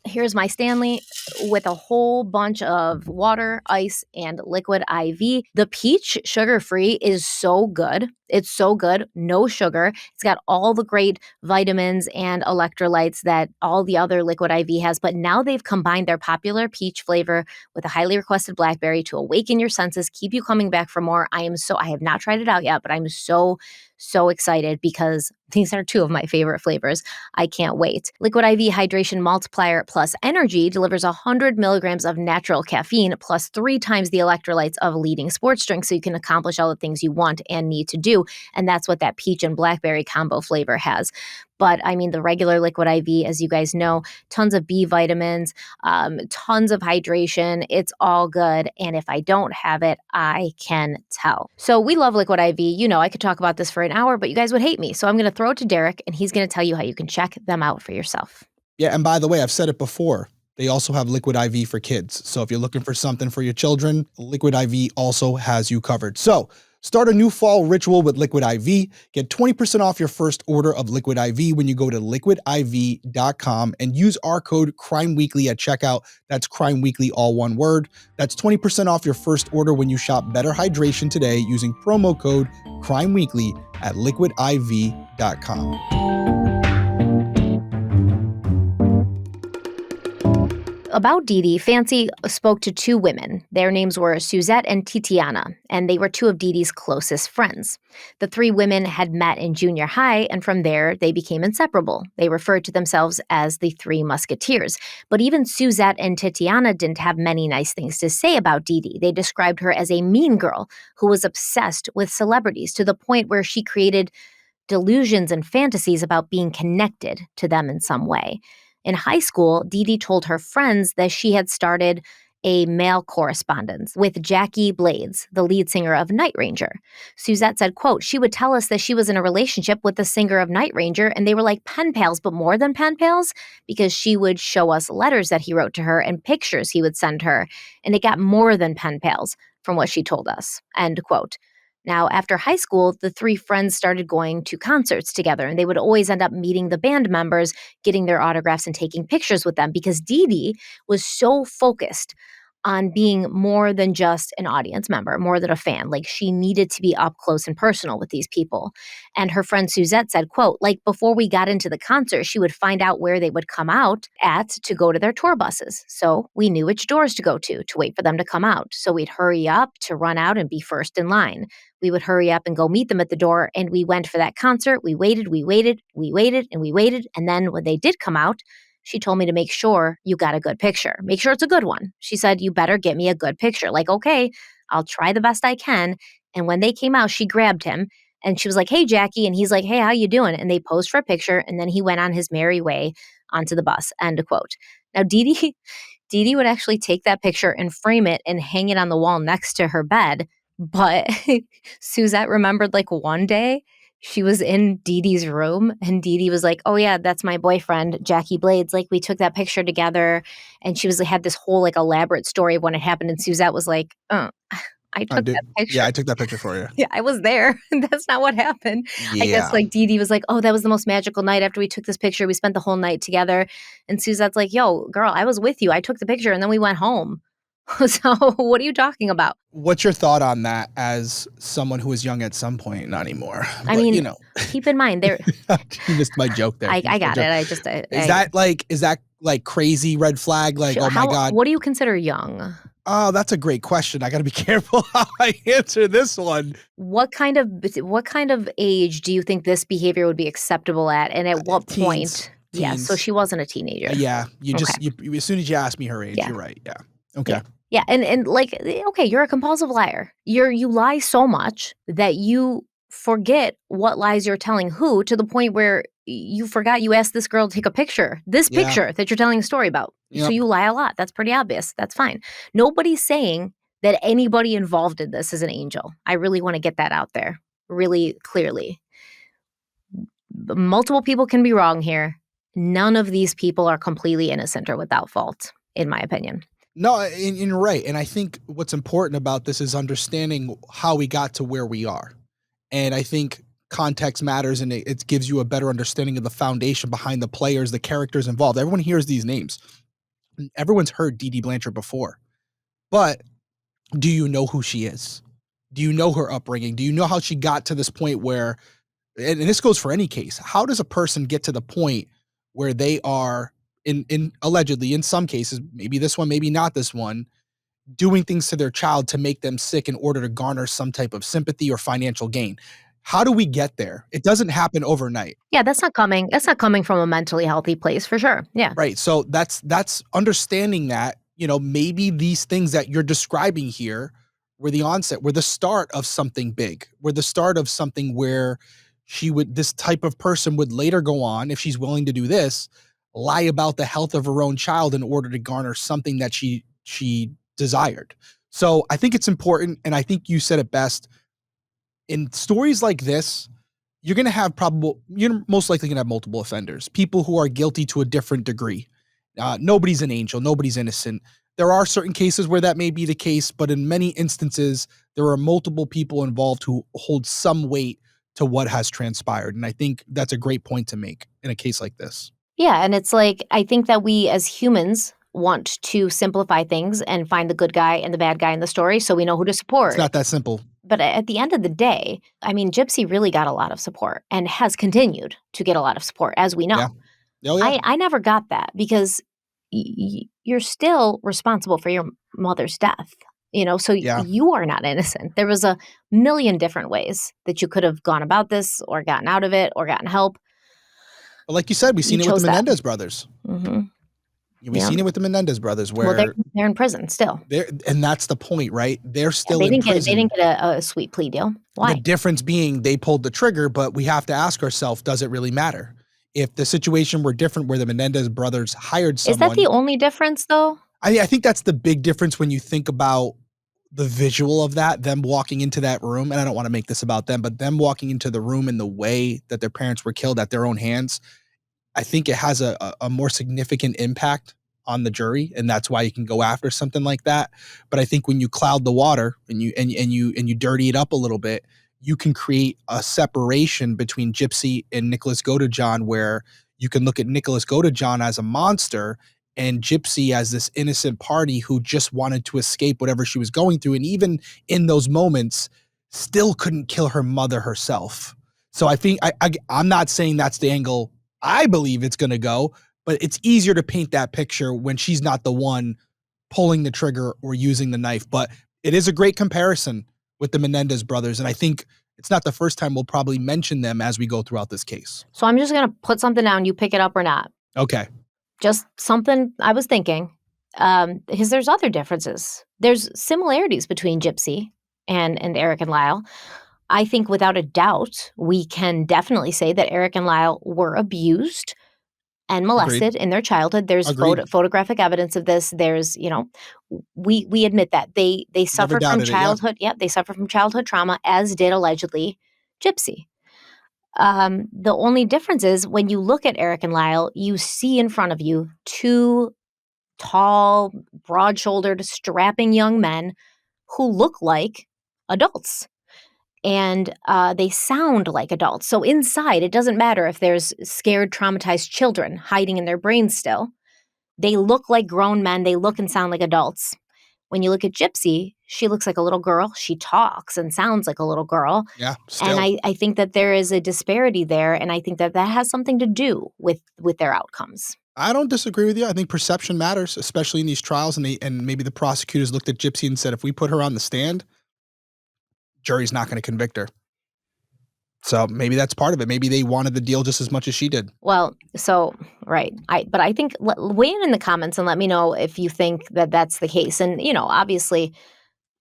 [SPEAKER 1] here's my Stanley with a whole bunch of water, ice, and Liquid IV. The peach sugar-free is so good. It's so good. No sugar. It's got all the great vitamins and electrolytes that all the other Liquid IV has, but now they've combined their popular peach flavor with a highly requested blackberry to awaken your senses, keep you coming back for more. I have not tried it out yet, but I'm so excited because these are two of my favorite flavors. I can't wait. Liquid IV Hydration Multiplier Plus Energy delivers 100 milligrams of natural caffeine plus 3 times the electrolytes of leading sports drinks, so you can accomplish all the things you want and need to do. And that's what that peach and blackberry combo flavor has. But I mean, the regular Liquid IV, as you guys know, tons of B vitamins, tons of hydration. It's all good. And if I don't have it, I can tell. So we love Liquid IV. You know, I could talk about this for an hour, but you guys would hate me. So I'm going to throw it to Derek, and he's going to tell you how you can check them out for yourself.
[SPEAKER 2] Yeah, and by the way, I've said it before. They also have Liquid IV for kids. So if you're looking for something for your children, Liquid IV also has you covered. So start a new fall ritual with Liquid IV. Get 20% off your first order of Liquid IV when you go to liquidiv.com and use our code CRIMEWEEKLY at checkout. That's CRIMEWEEKLY, all one word. That's 20% off your first order when you shop Better Hydration today using promo code CRIMEWEEKLY at liquidiv.com.
[SPEAKER 1] About Dee Dee, Fancy spoke to 2 women. Their names were Suzette and Titiana, and they were 2 of Dee Dee's closest friends. The 3 women had met in junior high, and from there, they became inseparable. They referred to themselves as the 3 Musketeers. But even Suzette and Titiana didn't have many nice things to say about Dee Dee. They described her as a mean girl who was obsessed with celebrities to the point where she created delusions and fantasies about being connected to them in some way. In high school, Dee Dee told her friends that she had started a mail correspondence with Jackie Blades, the lead singer of Night Ranger. Suzette said, quote, she would tell us that she was in a relationship with the singer of Night Ranger, and they were like pen pals, but more than pen pals, because she would show us letters that he wrote to her and pictures he would send her, and it got more than pen pals from what she told us, end quote. Now, after high school, the 3 friends started going to concerts together, and they would always end up meeting the band members, getting their autographs and taking pictures with them because Dee Dee was so focused on being more than just an audience member, more than a fan. Like, she needed to be up close and personal with these people. And her friend Suzette said, quote, like, before we got into the concert, she would find out where they would come out at to go to their tour buses. So we knew which doors to go to wait for them to come out. So we'd hurry up to run out and be first in line. We would hurry up and go meet them at the door. And we went for that concert. We waited, we waited, we waited, and we waited. And then when they did come out, she told me to make sure you got a good picture. Make sure it's a good one. She said, you better get me a good picture. Like, okay, I'll try the best I can. And when they came out, she grabbed him and she was like, hey, Jackie. And he's like, hey, how you doing? And they posed for a picture. And then he went on his merry way onto the bus. End of quote. Now, Dee Dee would actually take that picture and frame it and hang it on the wall next to her bed. But Suzette remembered like one day she was in Dee Dee's room and Dee Dee was like, oh yeah, that's my boyfriend, Jackie Blades. Like, we took that picture together. And she had this whole like elaborate story of when it happened. And Suzette was like, I took that picture.
[SPEAKER 2] Yeah, I took that picture for you.
[SPEAKER 1] Yeah, I was there. That's not what happened.
[SPEAKER 2] Yeah.
[SPEAKER 1] I guess like Dee Dee was like, oh, that was the most magical night after we took this picture. We spent the whole night together. And Suzette's like, yo, girl, I was with you. I took the picture and then we went home. So what are you talking about?
[SPEAKER 2] What's your thought on that as someone who was young at some point, not anymore?
[SPEAKER 1] I mean, keep in mind there.
[SPEAKER 2] You missed my joke there.
[SPEAKER 1] I got it.
[SPEAKER 2] Is that like crazy red flag? Like, oh my God.
[SPEAKER 1] What do you consider young?
[SPEAKER 2] Oh, that's a great question. I got to be careful how I answer this one.
[SPEAKER 1] What kind of age do you think this behavior would be acceptable at, and at what point? Yeah, so she wasn't a teenager.
[SPEAKER 2] Yeah, as soon as you ask me her age, you're right. Yeah. Okay.
[SPEAKER 1] Yeah, and like, okay, you're a compulsive liar. You lie so much that you forget what lies you're telling who, to the point where you forgot you asked this girl to take a picture. This picture that you're telling a story about. Yep. So you lie a lot. That's pretty obvious. That's fine. Nobody's saying that anybody involved in this is an angel. I really want to get that out there really clearly. Multiple people can be wrong here. None of these people are completely innocent or without fault, in my opinion.
[SPEAKER 2] No, and you're right. And I think what's important about this is understanding how we got to where we are. And I think context matters, and it gives you a better understanding of the foundation behind the players, the characters involved. Everyone hears these names. Everyone's heard Dee Dee Blanchard before. But do you know who she is? Do you know her upbringing? Do you know how she got to this point where, and this goes for any case, how does a person get to the point where they are in allegedly, in some cases, maybe this one, maybe not this one, doing things to their child to make them sick in order to garner some type of sympathy or financial gain? How do we get there? It doesn't happen overnight.
[SPEAKER 1] Yeah, that's not coming from a mentally healthy place, for sure. Yeah.
[SPEAKER 2] Right. So that's understanding that, maybe these things that you're describing here were the start of something big, were the start of something where this type of person would later go on, if she's willing to do this, lie about the health of her own child in order to garner something that she desired. So I think it's important, and I think you said it best. In stories like this, you're most likely going to have multiple offenders, people who are guilty to a different degree. Nobody's an angel. Nobody's innocent. There are certain cases where that may be the case, but in many instances, there are multiple people involved who hold some weight to what has transpired. And I think that's a great point to make in a case like this.
[SPEAKER 1] Yeah, and it's like, I think that we as humans want to simplify things and find the good guy and the bad guy in the story so we know who to support.
[SPEAKER 2] It's not that simple.
[SPEAKER 1] But at the end of the day, I mean, Gypsy really got a lot of support and has continued to get a lot of support, as we know.
[SPEAKER 2] Yeah. Oh, yeah.
[SPEAKER 1] I never got that because you're still responsible for your mother's death. So you are not innocent. There was a million different ways that you could have gone about this or gotten out of it or gotten help.
[SPEAKER 2] But like you said, we've seen it with the Menendez brothers.
[SPEAKER 1] Mm-hmm.
[SPEAKER 2] We've seen it with the Menendez brothers, where
[SPEAKER 1] they're in prison still.
[SPEAKER 2] And that's the point, right? They're still in prison.
[SPEAKER 1] They didn't get a sweet plea deal. Why?
[SPEAKER 2] The difference being they pulled the trigger, but we have to ask ourselves, does it really matter? If the situation were different, where the Menendez brothers hired someone.
[SPEAKER 1] Is that the only difference, though?
[SPEAKER 2] I think that's the big difference when you think about the visual of that, them walking into that room. And I don't want to make this about them, but them walking into the room in the way that their parents were killed at their own hands. I think it has a more significant impact on the jury, and that's why you can go after something like that. But I think when you cloud the water and you dirty it up a little bit, you can create a separation between Gypsy and Nicholas Godejohn, where you can look at Nicholas Godejohn as a monster and Gypsy as this innocent party who just wanted to escape whatever she was going through. And even in those moments, still couldn't kill her mother herself. So I think I'm not saying that's the angle I believe it's going to go, but it's easier to paint that picture when she's not the one pulling the trigger or using the knife. But it is a great comparison with the Menendez brothers. And I think it's not the first time we'll probably mention them as we go throughout this case.
[SPEAKER 1] So I'm just going to put something down. You pick it up or not.
[SPEAKER 2] Okay.
[SPEAKER 1] Just something I was thinking. Because there's other differences. There's similarities between Gypsy and Eric and Lyle. I think without a doubt, we can definitely say that Eric and Lyle were abused and molested in their childhood. There's photographic evidence of this. There's, we admit that they suffered from childhood. Yeah, they suffered from childhood trauma, as did allegedly Gypsy. The only difference is when you look at Eric and Lyle, you see in front of you two tall, broad-shouldered, strapping young men who look like adults. And they sound like adults. So inside, it doesn't matter if there's scared, traumatized children hiding in their brains still. They look like grown men. They look and sound like adults. When you look at Gypsy, she looks like a little girl. She talks and sounds like a little girl.
[SPEAKER 2] Yeah, still.
[SPEAKER 1] And I think that there is a disparity there, and I think that has something to do with their outcomes.
[SPEAKER 2] I don't disagree with you. I think perception matters, especially in these trials. And maybe the prosecutors looked at Gypsy and said, if we put her on the stand, jury's not going to convict her. So maybe that's part of it. Maybe they wanted the deal just as much as she did.
[SPEAKER 1] Well, so, right. But I think, weigh in the comments and let me know if you think that that's the case. And, obviously,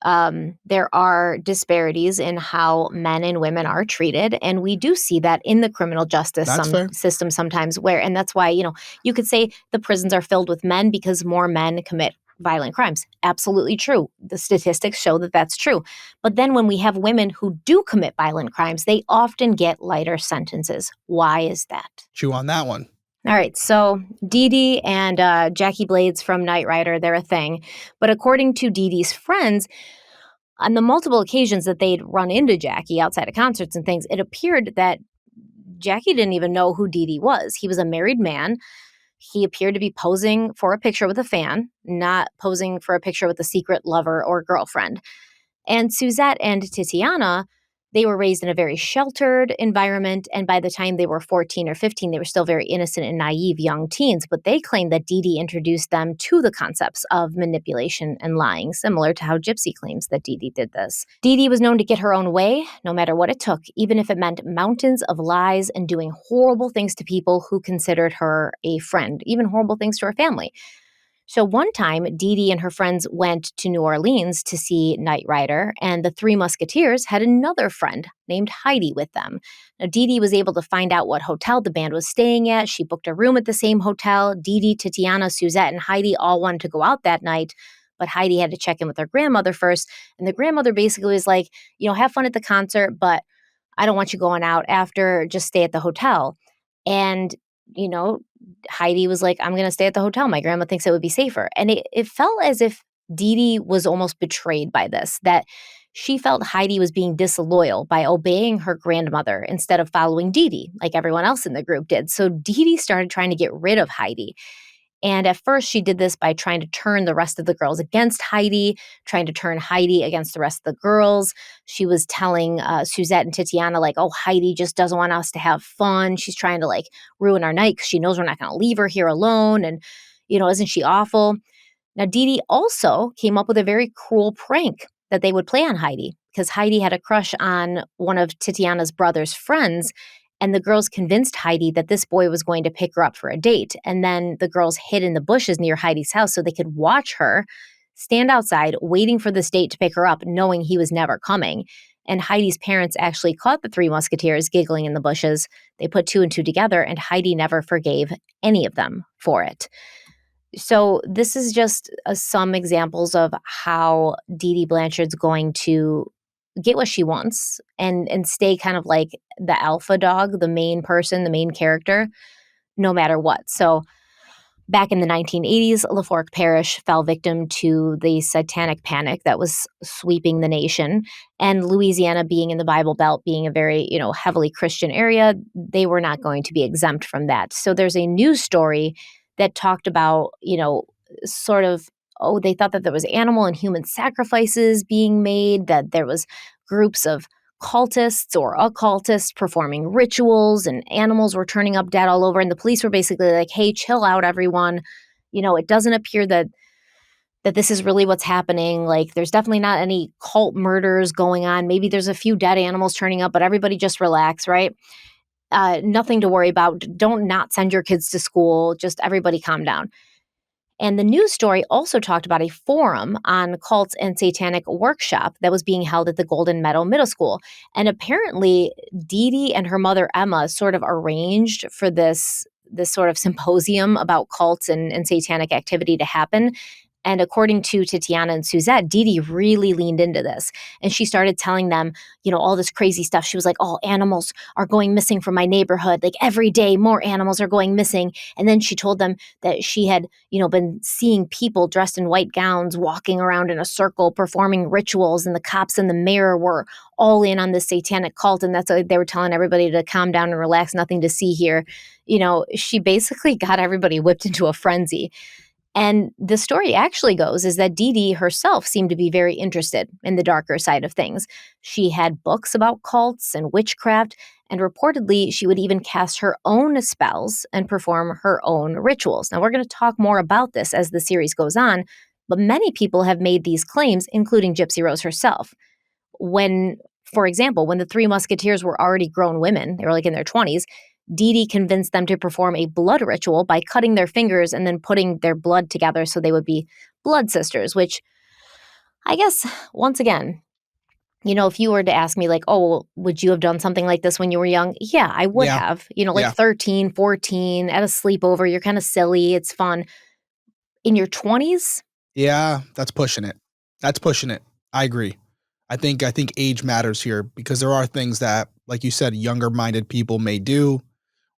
[SPEAKER 1] there are disparities in how men and women are treated. And we do see that in the criminal justice system sometimes and that's why, you could say the prisons are filled with men because more men commit violent crimes. Absolutely true. The statistics show that that's true. But then when we have women who do commit violent crimes, they often get lighter sentences. Why is that?
[SPEAKER 2] Chew on that one.
[SPEAKER 1] All right. So Dee Dee and Jackie Blades from Knight Rider, they're a thing. But according to Dee Dee's friends, on the multiple occasions that they'd run into Jackie outside of concerts and things, it appeared that Jackie didn't even know who Dee Dee was. He was a married man. He appeared to be posing for a picture with a fan, not posing for a picture with a secret lover or girlfriend. And Suzette and Titiana, they were raised in a very sheltered environment, and by the time they were 14 or 15, they were still very innocent and naive young teens, but they claimed that Dee Dee introduced them to the concepts of manipulation and lying, similar to how Gypsy claims that Dee Dee did this. Dee Dee was known to get her own way, no matter what it took, even if it meant mountains of lies and doing horrible things to people who considered her a friend, even horrible things to her family. So one time, Dee Dee and her friends went to New Orleans to see Knight Rider, and the Three Musketeers had another friend named Heidi with them. Now, Dee Dee was able to find out what hotel the band was staying at. She booked a room at the same hotel. Dee Dee, Titiana, Suzette, and Heidi all wanted to go out that night, but Heidi had to check in with her grandmother first. And the grandmother basically was like, have fun at the concert, but I don't want you going out after. Just stay at the hotel. And, Heidi was like, I'm going to stay at the hotel. My grandma thinks it would be safer. And it felt as if Dee Dee was almost betrayed by this, that she felt Heidi was being disloyal by obeying her grandmother instead of following Dee Dee, like everyone else in the group did. So Dee Dee started trying to get rid of Heidi. And at first, she did this by trying to turn the rest of the girls against Heidi, trying to turn Heidi against the rest of the girls. She was telling Suzette and Titiana, like, oh, Heidi just doesn't want us to have fun. She's trying to, ruin our night because she knows we're not going to leave her here alone. And, isn't she awful? Now, Dee Dee also came up with a very cruel prank that they would play on Heidi because Heidi had a crush on one of Titiana's brother's friends. And the girls convinced Heidi that this boy was going to pick her up for a date. And then the girls hid in the bushes near Heidi's house so they could watch her stand outside waiting for this date to pick her up, knowing he was never coming. And Heidi's parents actually caught the Three Musketeers giggling in the bushes. They put two and two together, and Heidi never forgave any of them for it. So this is just some examples of how Dee Dee Blanchard's going to get what she wants and stay kind of like the alpha dog, the main person, the main character, no matter what. So back in the 1980s, LaForgue Parish fell victim to the satanic panic that was sweeping the nation. And Louisiana, being in the Bible Belt, being a very, heavily Christian area, they were not going to be exempt from that. So there's a news story that talked about, sort of, they thought that there was animal and human sacrifices being made, that there was groups of cultists or occultists performing rituals, and animals were turning up dead all over. And the police were basically like, hey, chill out, everyone. It doesn't appear that this is really what's happening. Like, there's definitely not any cult murders going on. Maybe there's a few dead animals turning up, but everybody just relax, right? Nothing to worry about. Don't not send your kids to school. Just everybody calm down. And the news story also talked about a forum on cults and satanic workshop that was being held at the Golden Meadow Middle School. And apparently, Dee Dee and her mother, Emma, sort of arranged for this sort of symposium about cults and satanic activity to happen. And according to Tatiana and Suzette, Dee Dee really leaned into this. And she started telling them, all this crazy stuff. She was like, oh, animals are going missing from my neighborhood. Like every day, more animals are going missing. And then she told them that she had, been seeing people dressed in white gowns walking around in a circle performing rituals. And the cops and the mayor were all in on this satanic cult. And that's why they were telling everybody to calm down and relax, nothing to see here. She basically got everybody whipped into a frenzy. And the story actually goes is that Dee Dee herself seemed to be very interested in the darker side of things. She had books about cults and witchcraft, and reportedly she would even cast her own spells and perform her own rituals. Now, we're going to talk more about this as the series goes on, but many people have made these claims, including Gypsy Rose herself. For example, when the Three Musketeers were already grown women, they were like in their 20s, Dee Dee convinced them to perform a blood ritual by cutting their fingers and then putting their blood together so they would be blood sisters, which I guess, once again, if you were to ask me like, oh, well, would you have done something like this when you were young? Yeah, I would
[SPEAKER 2] Yeah.
[SPEAKER 1] have, like
[SPEAKER 2] Yeah.
[SPEAKER 1] 13, 14, at a sleepover. You're kind of silly. It's fun. In your 20s?
[SPEAKER 2] Yeah, that's pushing it. That's pushing it. I agree. I think age matters here because there are things that, like you said, younger minded people may do.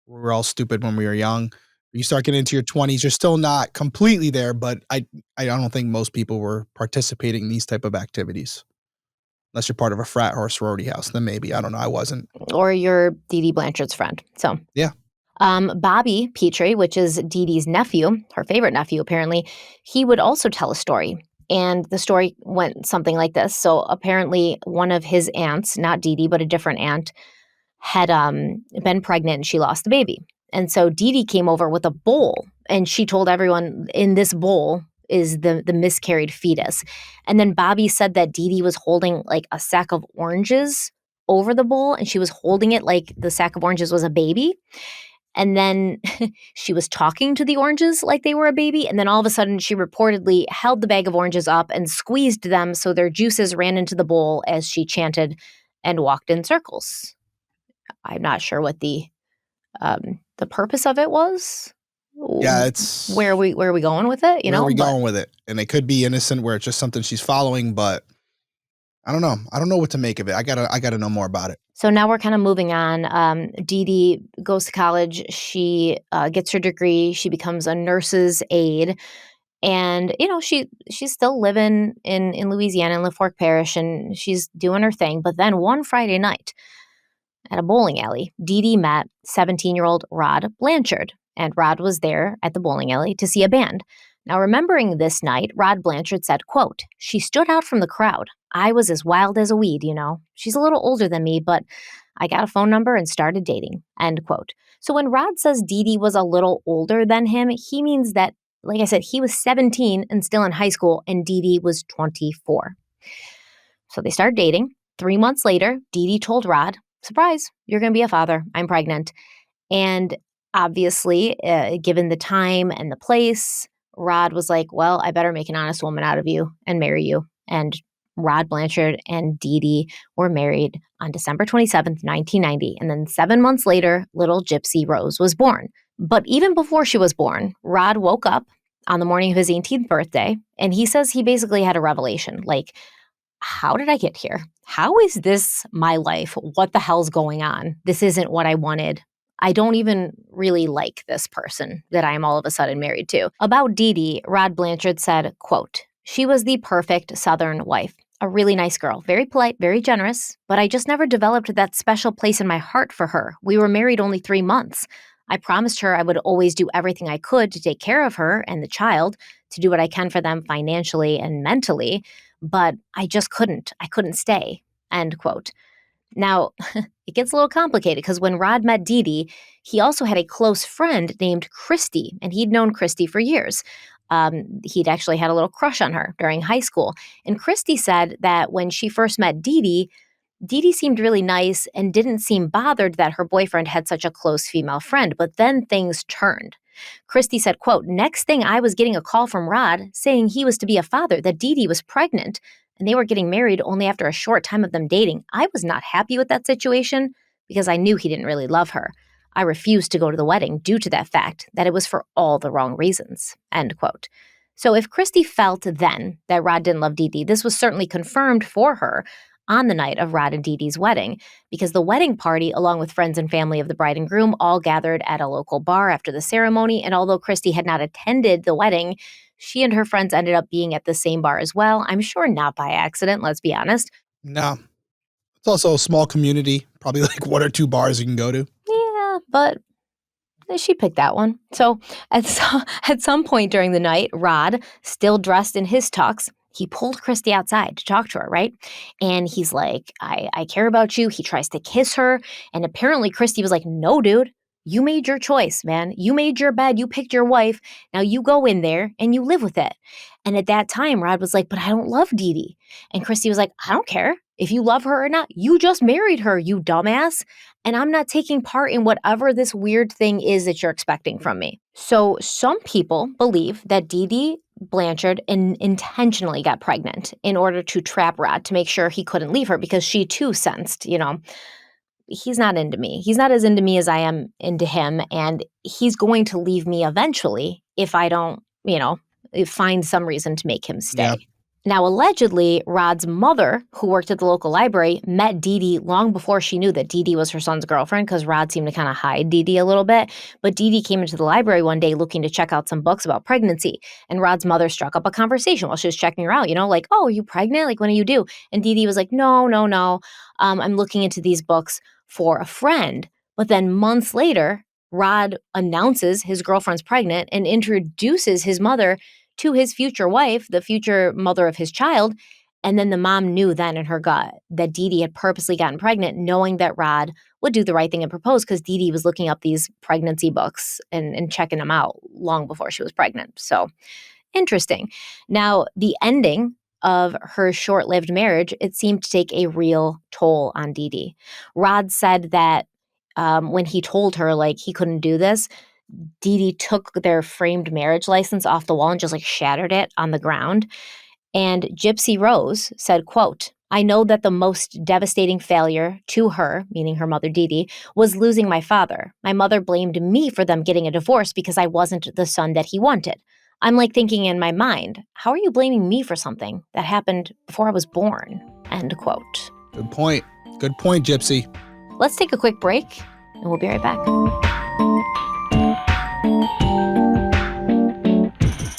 [SPEAKER 2] We're all stupid when we were young. You start getting into your 20s, you're still not completely there, but I don't think most people were participating in these type of activities. Unless you're part of a frat or a sorority house, then maybe. I don't know. I wasn't.
[SPEAKER 1] Or you're Dee Dee Blanchard's friend. So
[SPEAKER 2] Yeah.
[SPEAKER 1] Bobby Petrie, which is Dee Dee's nephew, her favorite nephew apparently, he would also tell a story. And the story went something like this. So apparently one of his aunts, not Dee Dee, but a different aunt, had been pregnant and she lost the baby. And so Dee Dee came over with a bowl and she told everyone, in this bowl is the miscarried fetus. And then Bobby said that Dee Dee was holding like a sack of oranges over the bowl and she was holding it like the sack of oranges was a baby. And then she was talking to the oranges like they were a baby. And then all of a sudden, she reportedly held the bag of oranges up and squeezed them so their juices ran into the bowl as she chanted and walked in circles. I'm not sure what the purpose of it was.
[SPEAKER 2] Yeah, it's
[SPEAKER 1] where are we going with it?
[SPEAKER 2] Where are we going with it? And it could be innocent where it's just something she's following, but I don't know. I don't know what to make of it. I gotta know more about it.
[SPEAKER 1] So now we're kind of moving on. Dee Dee goes to college. She gets her degree. She becomes a nurse's aide. And, she's still living in Louisiana, in LaFork Parish, and she's doing her thing. But then one Friday night at a bowling alley, Dee Dee met 17-year-old Rod Blanchard. And Rod was there at the bowling alley to see a band. Now, remembering this night, Rod Blanchard said, quote, "She stood out from the crowd. I was as wild as a weed, She's a little older than me, but I got a phone number and started dating," end quote. So when Rod says Dee Dee was a little older than him, he means that, like I said, he was 17 and still in high school, and Dee Dee was 24. So they started dating. 3 months later, Dee Dee told Rod, "Surprise, you're going to be a father. I'm pregnant." And obviously, given the time and the place, Rod was like, well, I better make an honest woman out of you and marry you. And Rod Blanchard and Dee Dee were married on December 27th, 1990. And then 7 months later, little Gypsy Rose was born. But even before she was born, Rod woke up on the morning of his 18th birthday, and he says he basically had a revelation. Like, how did I get here? How is this my life? What the hell's going on? This isn't what I wanted. I don't even really like this person that I'm all of a sudden married to. About Dee Dee, Rod Blanchard said, quote, "She was the perfect Southern wife. A really nice girl, very polite, very generous, but I just never developed that special place in my heart for her. We were married only 3 months. I promised her I would always do everything I could to take care of her and the child, to do what I can for them financially and mentally, but I just couldn't. I couldn't stay." End quote. Now, it gets a little complicated because when Rod met Dee Dee, he also had a close friend named Christy, and he'd known Christy for years. He'd actually had a little crush on her during high school. And Christy said that when she first met Dee Dee, Dee Dee seemed really nice and didn't seem bothered that her boyfriend had such a close female friend, but then things turned. Christy said, quote, "Next thing I was getting a call from Rod saying he was to be a father, that Dee Dee was pregnant, and they were getting married only after a short time of them dating. I was not happy with that situation because I knew he didn't really love her. I refused to go to the wedding due to that fact, that it was for all the wrong reasons." End quote. So if Christy felt then that Rod didn't love Dee Dee, this was certainly confirmed for her on the night of Rod and Dee Dee's wedding, because the wedding party, along with friends and family of the bride and groom, all gathered at a local bar after the ceremony. And although Christy had not attended the wedding, she and her friends ended up being at the same bar as well. I'm sure not by accident, let's be honest.
[SPEAKER 2] No. It's also a small community, probably like 1 or 2 bars you can go to.
[SPEAKER 1] Yeah, but she picked that one. So at some point during the night, Rod, still dressed in his tux, he pulled Christy outside to talk to her, right? And he's like, I care about you. He tries to kiss her. And apparently Christy was like, "No, dude, you made your choice, man. You made your bed. You picked your wife. Now you go in there and you live with it." And at that time, Rod was like, "But I don't love Dee Dee." And Christy was like, "I don't care if you love her or not. You just married her, you dumbass. And I'm not taking part in whatever this weird thing is that you're expecting from me." So some people believe that Dee Dee Blanchard intentionally got pregnant in order to trap Rod, to make sure he couldn't leave her, because she too sensed, he's not into me. He's not as into me as I am into him, and he's going to leave me eventually if I don't, find some reason to make him stay.
[SPEAKER 2] Yeah.
[SPEAKER 1] Now, allegedly, Rod's mother, who worked at the local library, met Dee Dee long before she knew that Dee Dee was her son's girlfriend, because Rod seemed to kind of hide Dee Dee a little bit. But Dee Dee came into the library one day looking to check out some books about pregnancy. And Rod's mother struck up a conversation while she was checking her out, like, "Oh, are you pregnant? Like, when do you do?" And Dee Dee was like, No. I'm looking into these books for a friend." But then months later, Rod announces his girlfriend's pregnant and introduces his mother to his future wife, the future mother of his child. And then the mom knew then in her gut that Dee Dee had purposely gotten pregnant, knowing that Rod would do the right thing and propose, because Dee Dee was looking up these pregnancy books and checking them out long before she was pregnant. So interesting. Now, the ending of her short-lived marriage, it seemed to take a real toll on Dee Dee. Rod said that when he told her, like, he couldn't do this, Dee Dee took their framed marriage license off the wall and just shattered it on the ground. And Gypsy Rose said, quote, "I know that the most devastating failure to her," meaning her mother Dee Dee, "was losing my father. My mother blamed me for them getting a divorce because I wasn't the son that he wanted. I'm thinking in my mind, how are you blaming me for something that happened before I was born?" End quote.
[SPEAKER 2] Good point. Good point, Gypsy.
[SPEAKER 1] Let's take a quick break and we'll be right back.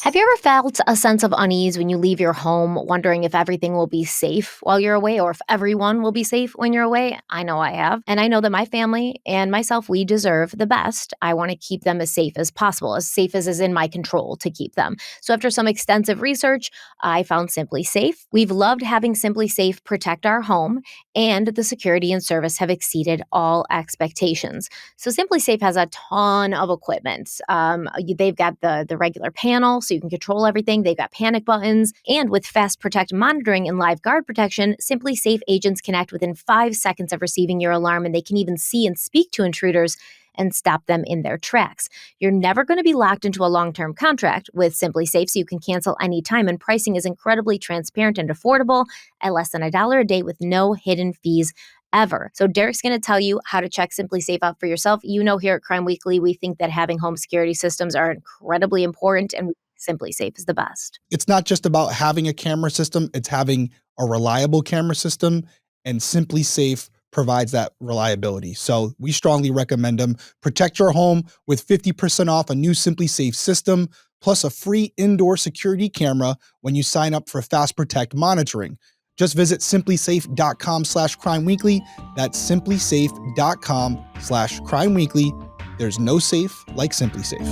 [SPEAKER 1] Have you ever felt a sense of unease when you leave your home, wondering if everything will be safe while you're away, or if everyone will be safe when you're away? I know I have. And I know that my family and myself, we deserve the best. I want to keep them as safe as possible, as safe as is in my control to keep them. So after some extensive research, I found SimpliSafe. We've loved having SimpliSafe protect our home, and the security and service have exceeded all expectations. So SimpliSafe has a ton of equipment. They've got the regular panel, so you can control everything. They've got panic buttons. And with Fast Protect monitoring and live guard protection, SimpliSafe agents connect within 5 seconds of receiving your alarm, and they can even see and speak to intruders and stop them in their tracks. You're never going to be locked into a long-term contract with SimpliSafe, so you can cancel anytime, and pricing is incredibly transparent and affordable at less than $1 a day with no hidden fees ever. So Derek's going to tell you how to check SimpliSafe out for yourself. Here at Crime Weekly, we think that having home security systems are incredibly important, and SimpliSafe is the best.
[SPEAKER 2] It's not just about having a camera system, it's having a reliable camera system, and SimpliSafe provides that reliability. So we strongly recommend them. Protect your home with 50% off a new SimpliSafe system, plus a free indoor security camera when you sign up for Fast Protect monitoring. Just visit simplisafe.com/crimeweekly. That's simplisafe.com/crimeweekly There's no safe like SimpliSafe.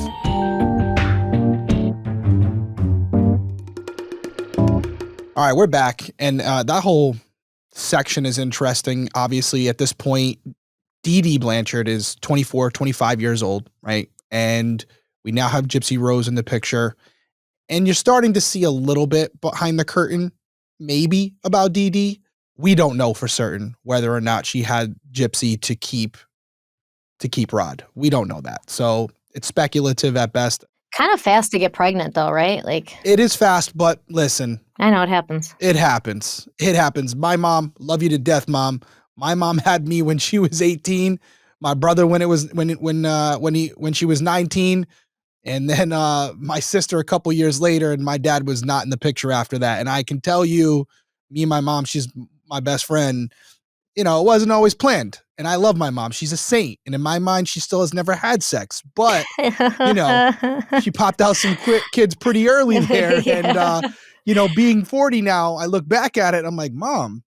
[SPEAKER 2] All right, we're back. And that whole section is interesting. Obviously, at this point, Dee Dee Blanchard is 24, 25 years old, right? And we now have Gypsy Rose in the picture. And you're starting to see a little bit behind the curtain, maybe, about Dee Dee. We don't know for certain whether or not she had Gypsy to keep Rod. We don't know that. So it's speculative at best.
[SPEAKER 1] Kind of fast to get pregnant, though, right? Like,
[SPEAKER 2] It is fast, but listen.
[SPEAKER 1] I know it happens.
[SPEAKER 2] It happens. It happens. My mom, love you to death, Mom. My mom had me when she was 18. My brother when she was 19. And then my sister a couple years later, and my dad was not in the picture after that. And I can tell you, me and my mom, she's my best friend, it wasn't always planned. And I love my mom. She's a saint. And in my mind, she still has never had sex. But, she popped out some kids pretty early there.
[SPEAKER 1] Yeah.
[SPEAKER 2] And, being 40 now, I look back at it and I'm like, Mom,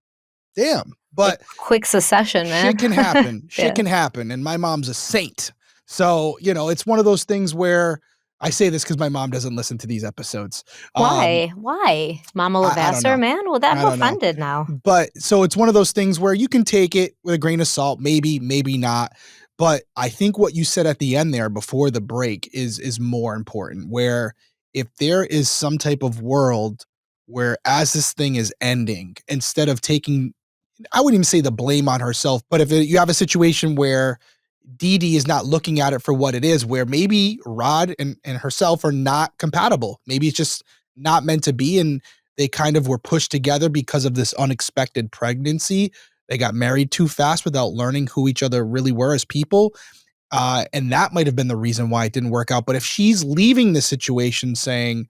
[SPEAKER 2] damn. But
[SPEAKER 1] quick succession, man.
[SPEAKER 2] shit can happen.
[SPEAKER 1] Yeah.
[SPEAKER 2] Shit can happen. And my mom's a saint. So, it's one of those things where I say this because my mom doesn't listen to these episodes.
[SPEAKER 1] Why? Mama Lavasser, man? Well, I'm offended now.
[SPEAKER 2] But so it's one of those things where you can take it with a grain of salt, maybe not. But I think what you said at the end there before the break is more important, where if there is some type of world where as this thing is ending, instead of taking, I wouldn't even say the blame on herself, but if you have a situation where Dee Dee is not looking at it for what it is, where maybe Rod and herself are not compatible. Maybe it's just not meant to be. And they kind of were pushed together because of this unexpected pregnancy. They got married too fast without learning who each other really were as people. And that might have been the reason why it didn't work out. But if she's leaving the situation saying,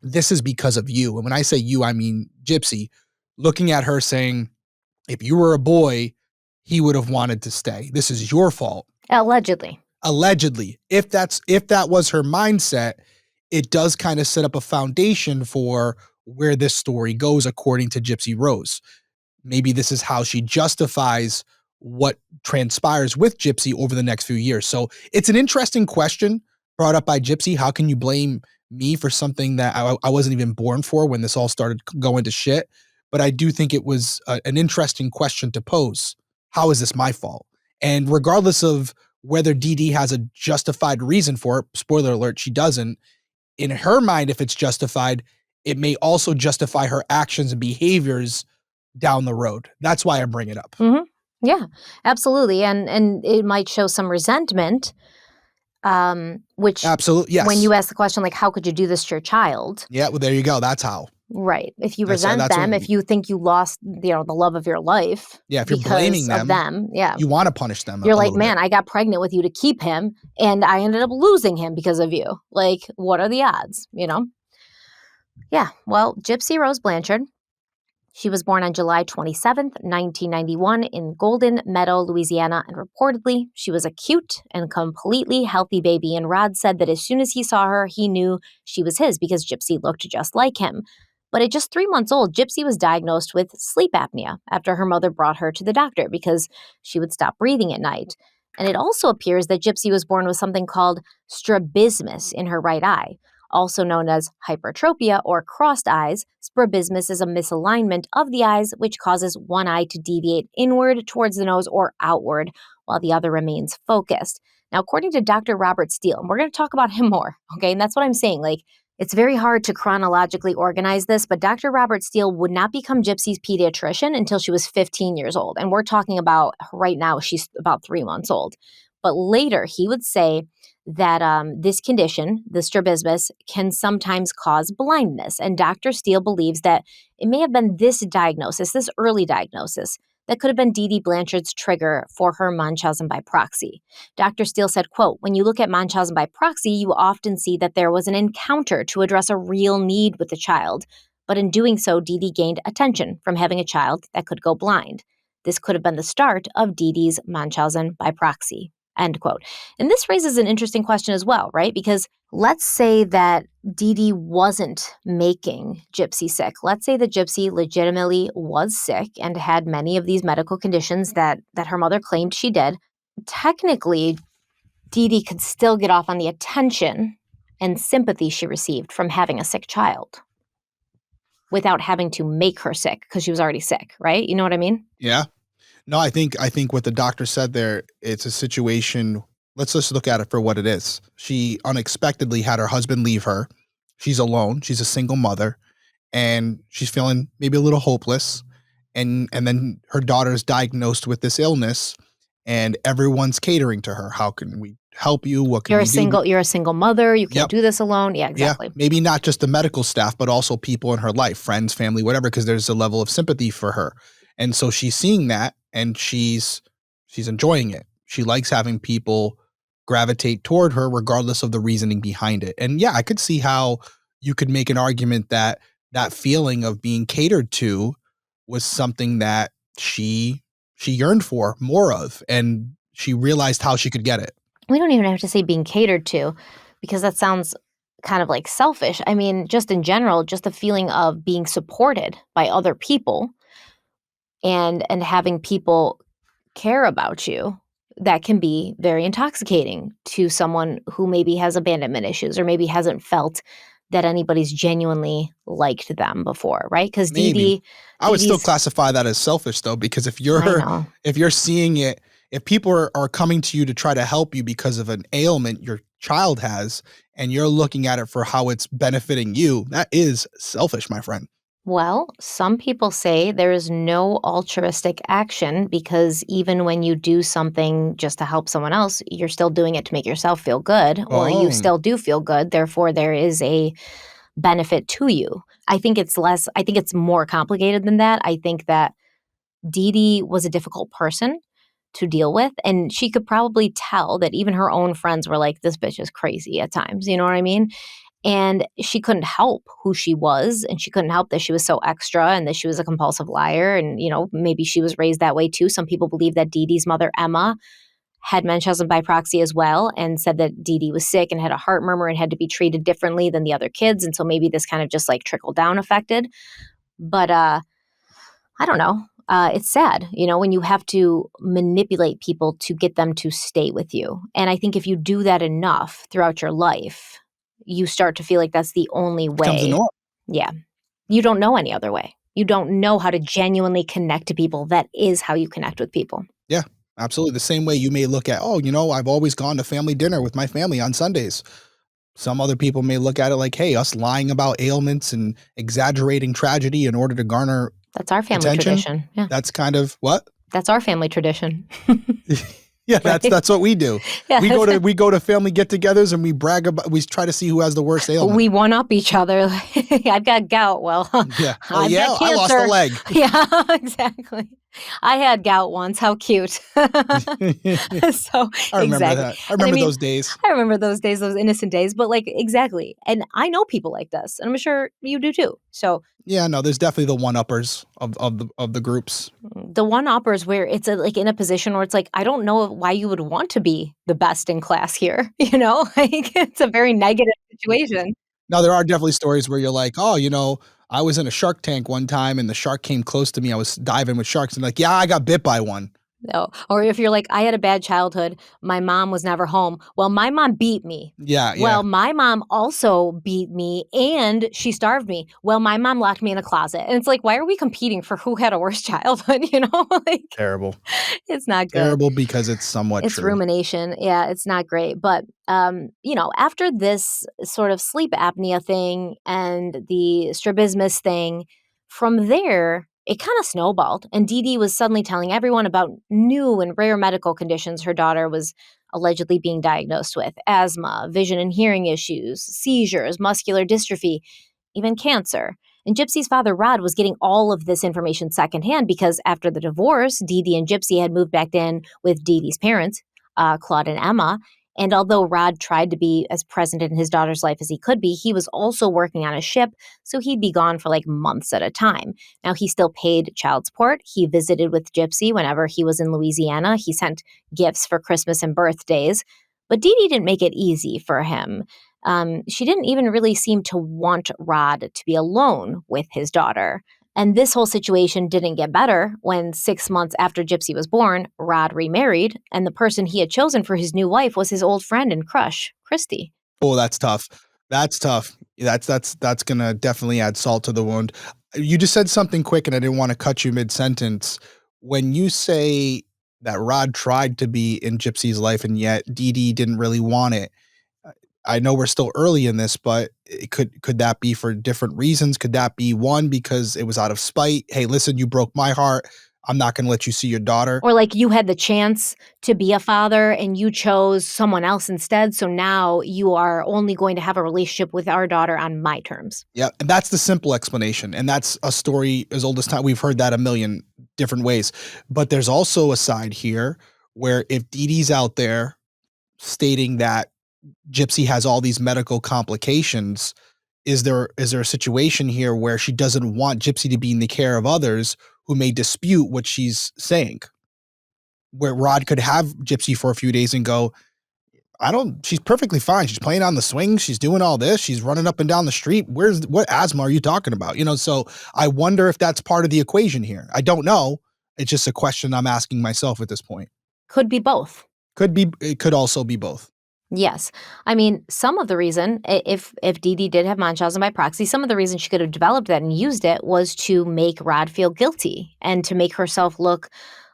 [SPEAKER 2] this is because of you. And when I say you, I mean Gypsy, looking at her saying, if you were a boy, he would have wanted to stay. This is your fault.
[SPEAKER 1] Allegedly.
[SPEAKER 2] If that was her mindset, it does kind of set up a foundation for where this story goes, according to Gypsy Rose. Maybe this is how she justifies what transpires with Gypsy over the next few years. So it's an interesting question brought up by Gypsy. How can you blame me for something that I wasn't even born for when this all started going to shit? But I do think it was an interesting question to pose. How is this my fault? And regardless of whether Dee Dee has a justified reason for it, spoiler alert, she doesn't. In her mind, if it's justified, it may also justify her actions and behaviors down the road. That's why I bring it up.
[SPEAKER 1] Mm-hmm. Yeah, absolutely. And it might show some resentment, which
[SPEAKER 2] absolutely, yes.
[SPEAKER 1] When you ask the question, like, how could you do this to your child?
[SPEAKER 2] Yeah, well, there you go. That's how.
[SPEAKER 1] Right. If you resent them, if you think you lost, the love of your life.
[SPEAKER 2] Yeah, if you're blaming them,
[SPEAKER 1] yeah,
[SPEAKER 2] you want to punish them.
[SPEAKER 1] You're like, man, I got pregnant with you to keep him, and I ended up losing him because of you. Like, what are the odds? Yeah. Well, Gypsy Rose Blanchard. She was born on July 27th, 1991 in Golden Meadow, Louisiana, and reportedly, she was a cute and completely healthy baby, and Rod said that as soon as he saw her, he knew she was his because Gypsy looked just like him. But at just 3 months old, Gypsy was diagnosed with sleep apnea after her mother brought her to the doctor because she would stop breathing at night. And it also appears that Gypsy was born with something called strabismus in her right eye. Also known as hypertropia or crossed eyes, strabismus is a misalignment of the eyes which causes one eye to deviate inward towards the nose or outward while the other remains focused. Now, according to Dr. Robert Steele, and we're going to talk about him more, okay? And that's what I'm saying. Like, it's very hard to chronologically organize this, but Dr. Robert Steele would not become Gypsy's pediatrician until she was 15 years old. And we're talking about right now, she's about 3 months old. But later, he would say that this condition, the strabismus, can sometimes cause blindness. And Dr. Steele believes that it may have been this diagnosis, this early diagnosis, that could have been Dee Dee Blanchard's trigger for her Munchausen-by-proxy. Dr. Steele said, quote, when you look at Munchausen-by-proxy, you often see that there was an encounter to address a real need with the child. But in doing so, Dee Dee gained attention from having a child that could go blind. This could have been the start of Dee Dee's Munchausen-by-proxy. End quote. And this raises an interesting question as well, right? Because let's say that Dee Dee wasn't making Gypsy sick. Let's say that Gypsy legitimately was sick and had many of these medical conditions that her mother claimed she did. Technically, Dee Dee could still get off on the attention and sympathy she received from having a sick child without having to make her sick because she was already sick, right? You know what I mean?
[SPEAKER 2] Yeah. No, I think what the doctor said there, it's a situation. Let's just look at it for what it is. She unexpectedly had her husband leave her. She's alone. She's a single mother, and she's feeling maybe a little hopeless. And then her daughter's diagnosed with this illness, and everyone's catering to her. How can we help you? What can
[SPEAKER 1] You're
[SPEAKER 2] we
[SPEAKER 1] a single
[SPEAKER 2] do?
[SPEAKER 1] you're a single mother. You can't
[SPEAKER 2] Yep.
[SPEAKER 1] do this alone. Yeah, exactly.
[SPEAKER 2] Yeah, maybe not just the medical staff, but also people in her life, friends, family, whatever, because there's a level of sympathy for her. And so she's seeing that, and she's enjoying it. She likes having people gravitate toward her regardless of the reasoning behind it. And yeah, I could see how you could make an argument that that feeling of being catered to was something that she yearned for more of, and she realized how she could get it.
[SPEAKER 1] We don't even have to say being catered to, because that sounds kind of like selfish. I mean, just in general, just the feeling of being supported by other people and having people care about you, that can be very intoxicating to someone who maybe has abandonment issues or maybe hasn't felt that anybody's genuinely liked them before, right? Because Dee
[SPEAKER 2] Maybe.
[SPEAKER 1] Dee,
[SPEAKER 2] I would still
[SPEAKER 1] Dee's-
[SPEAKER 2] classify that as selfish though, because if
[SPEAKER 1] I
[SPEAKER 2] you're
[SPEAKER 1] know.
[SPEAKER 2] if you're seeing it, if people are coming to you to try to help you because of an ailment your child has, and you're looking at it for how it's benefiting you, that is selfish, my friend.
[SPEAKER 1] Well, some people say there is no altruistic action because even when you do something just to help someone else, you're still doing it to make yourself feel good, or you
[SPEAKER 2] Oh.
[SPEAKER 1] still do feel good. Therefore, there is a benefit to you. I think it's more complicated than that. I think that Dee Dee was a difficult person to deal with, and she could probably tell that even her own friends were like, this bitch is crazy at times. You know what I mean? And she couldn't help who she was, and she couldn't help that she was so extra and that she was a compulsive liar. And, maybe she was raised that way too. Some people believe that Dee Dee's mother, Emma, had Munchhausen-by-proxy as well, and said that Dee Dee was sick and had a heart murmur and had to be treated differently than the other kids. And so maybe this kind of just like trickled down affected. But I don't know. It's sad, when you have to manipulate people to get them to stay with you. And I think if you do that enough throughout your life, you start to feel like that's the only way.
[SPEAKER 2] Becomes a norm.
[SPEAKER 1] Yeah. You don't know any other way. You don't know how to genuinely connect to people. That is how you connect with people.
[SPEAKER 2] Yeah, absolutely. The same way you may look at, I've always gone to family dinner with my family on Sundays. Some other people may look at it like, hey, us lying about ailments and exaggerating tragedy in order to garner
[SPEAKER 1] That's our family
[SPEAKER 2] attention.
[SPEAKER 1] tradition. Yeah.
[SPEAKER 2] That's kind of what?
[SPEAKER 1] That's our family tradition.
[SPEAKER 2] Yeah,
[SPEAKER 1] Right?
[SPEAKER 2] that's what we do.
[SPEAKER 1] Yeah,
[SPEAKER 2] We go to family get-togethers and we brag about. We try to see who has the worst ailment.
[SPEAKER 1] we one up each other. I've got gout. Well,
[SPEAKER 2] Yeah.
[SPEAKER 1] I've got
[SPEAKER 2] I lost a
[SPEAKER 1] cancer.
[SPEAKER 2] leg.
[SPEAKER 1] Yeah, exactly. I had gout once. How cute. So
[SPEAKER 2] I remember
[SPEAKER 1] exactly.
[SPEAKER 2] that. I remember those days.
[SPEAKER 1] I remember those days, those innocent days. But exactly. And I know people like this, and I'm sure you do too. So
[SPEAKER 2] Yeah, no, there's definitely the one-uppers of the groups.
[SPEAKER 1] the one-uppers where it's in a position where it's like, I don't know why you would want to be the best in class here. It's a very negative situation.
[SPEAKER 2] Now, there are definitely stories where you're like, oh, I was in a shark tank one time and the shark came close to me. I was diving with sharks and like, yeah, I got bit by one.
[SPEAKER 1] No. Or if you're like, I had a bad childhood, my mom was never home. Well, my mom beat me.
[SPEAKER 2] Yeah, yeah.
[SPEAKER 1] Well, my mom also beat me and she starved me. Well, my mom locked me in a closet. And it's like, why are we competing for who had a worse childhood?
[SPEAKER 2] Terrible.
[SPEAKER 1] It's not good.
[SPEAKER 2] Terrible because it's somewhat
[SPEAKER 1] It's
[SPEAKER 2] true.
[SPEAKER 1] rumination. Yeah, it's not great. But, after this sort of sleep apnea thing and the strabismus thing, from there, it kind of snowballed. And Dee Dee was suddenly telling everyone about new and rare medical conditions her daughter was allegedly being diagnosed with: asthma, vision and hearing issues, seizures, muscular dystrophy, even cancer. And Gypsy's father, Rod, was getting all of this information secondhand because after the divorce, Dee Dee and Gypsy had moved back in with Dee Dee's parents, Claude and Emma. And although Rod tried to be as present in his daughter's life as he could be, he was also working on a ship, so he'd be gone for months at a time. Now, he still paid child support. He visited with Gypsy whenever he was in Louisiana. He sent gifts for Christmas and birthdays. But Dee Dee didn't make it easy for him. She didn't even really seem to want Rod to be alone with his daughter. And this whole situation didn't get better when 6 months after Gypsy was born, Rod remarried, and the person he had chosen for his new wife was his old friend and crush, Christy.
[SPEAKER 2] Oh, that's tough. That's tough. That's gonna definitely add salt to the wound. You just said something quick, and I didn't want to cut you mid-sentence. When you say that Rod tried to be in Gypsy's life, and yet Dee Dee didn't really want it, I know we're still early in this, but it could that be for different reasons? Could that be one because it was out of spite? Hey, listen, you broke my heart. I'm not gonna let you see your daughter.
[SPEAKER 1] Or like you had the chance to be a father and you chose someone else instead, so now you are only going to have a relationship with our daughter on my terms.
[SPEAKER 2] Yeah, and that's the simple explanation, and that's a story as old as time. We've heard that a million different ways. But there's also a side here where if Dee Dee's out there stating that Gypsy has all these medical complications, is there a situation here where she doesn't want Gypsy to be in the care of others who may dispute what she's saying? Where Rod could have Gypsy for a few days and go, she's perfectly fine. She's playing on the swing. She's doing all this. She's running up and down the street. What asthma are you talking about? So I wonder if that's part of the equation here. I don't know. It's just a question I'm asking myself at this point.
[SPEAKER 1] Could be both.
[SPEAKER 2] It could also be both.
[SPEAKER 1] Yes. I mean, some of the reason, if Dee Dee did have Munchhausen-by-proxy, some of the reason she could have developed that and used it was to make Rod feel guilty and to make herself look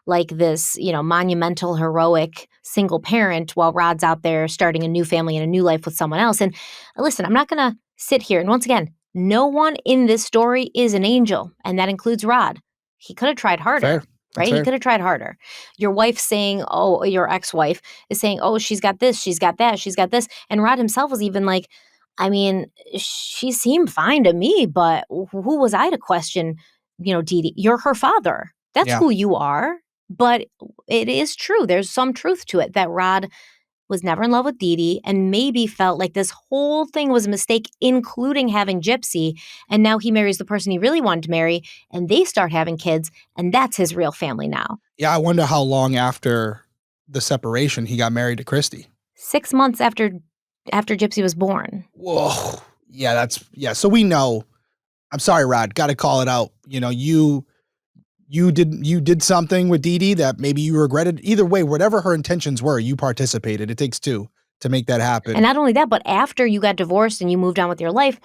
[SPEAKER 1] like this, monumental, heroic single parent while Rod's out there starting a new family and a new life with someone else. And listen, I'm not going to sit here. And once again, no one in this story is an angel, and that includes Rod. He could have tried harder.
[SPEAKER 2] Fair.
[SPEAKER 1] Right? He could have tried harder. Your wife saying, your ex-wife is saying, she's got this, she's got that, she's got this. And Rod himself was even like, I mean, she seemed fine to me, but who was I to question, Dee Dee? You're her father. That's who you are. But it is true. There's some truth to it that Rod was never in love with Dee Dee and maybe felt like this whole thing was a mistake, including having Gypsy. And now he marries the person he really wanted to marry, and they start having kids, and that's his real family now.
[SPEAKER 2] Yeah, I wonder how long after the separation he got married to Christy. 6
[SPEAKER 1] months after Gypsy was born.
[SPEAKER 2] Whoa. Yeah, so we know. I'm sorry, Rod. Got to call it out. You did something with Dee Dee that maybe you regretted. Either way, whatever her intentions were, you participated. It takes two to make that happen.
[SPEAKER 1] And not only that, but after you got divorced and you moved on with your life,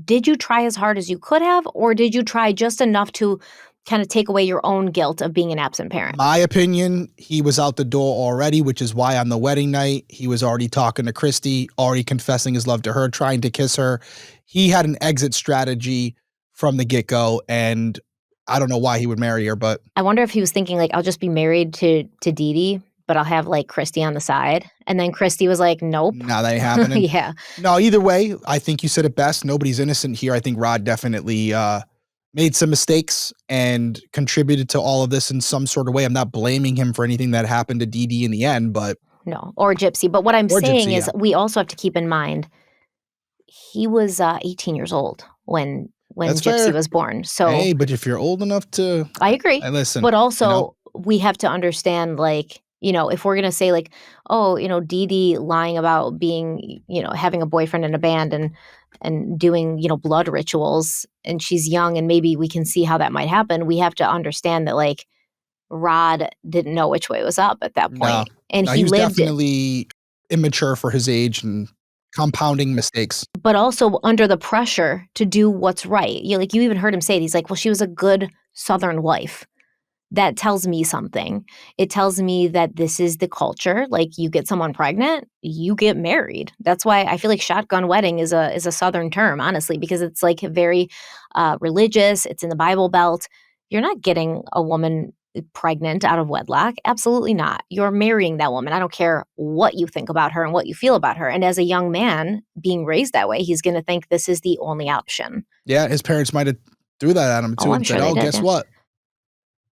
[SPEAKER 1] did you try as hard as you could have, or did you try just enough to kind of take away your own guilt of being an absent parent?
[SPEAKER 2] My opinion, he was out the door already, which is why on the wedding night, he was already talking to Christy, already confessing his love to her, trying to kiss her. He had an exit strategy from the get-go, and I don't know why he would marry her, but
[SPEAKER 1] I wonder if he was thinking, like, I'll just be married to Dee Dee, but I'll have, like, Christy on the side. And then Christy was like, nope.
[SPEAKER 2] No, that ain't happening.
[SPEAKER 1] Yeah.
[SPEAKER 2] No, either way, I think you said it best. Nobody's innocent here. I think Rod definitely made some mistakes and contributed to all of this in some sort of way. I'm not blaming him for anything that happened to Dee Dee in the end, but
[SPEAKER 1] no, or Gypsy. But what I'm saying is we also have to keep in mind he was 18 years old when
[SPEAKER 2] That's
[SPEAKER 1] Gypsy
[SPEAKER 2] fair.
[SPEAKER 1] was born. So
[SPEAKER 2] hey, but if you're old enough to,
[SPEAKER 1] I agree.
[SPEAKER 2] listen.
[SPEAKER 1] But also we have to understand, like, if we're gonna say like, Dee Dee lying about being, having a boyfriend in a band and doing, blood rituals, and she's young and maybe we can see how that might happen. We have to understand that, like, Rod didn't know which way was up at that point.
[SPEAKER 2] No.
[SPEAKER 1] And
[SPEAKER 2] he was
[SPEAKER 1] lived
[SPEAKER 2] definitely immature for his age and compounding mistakes.
[SPEAKER 1] but also under the pressure to do what's right. You even heard him say it. He's like, well, she was a good Southern wife. That tells me something. It tells me that this is the culture. Like, you get someone pregnant, you get married. That's why I feel like shotgun wedding is a Southern term, honestly, because it's like very religious. It's in the Bible Belt. You're not getting a woman pregnant out of wedlock. Absolutely not. You're marrying that woman. I don't care what you think about her and what you feel about her. And as a young man being raised that way, he's going to think this is the only option.
[SPEAKER 2] Yeah, his parents might have threw that at him too and said, guess what?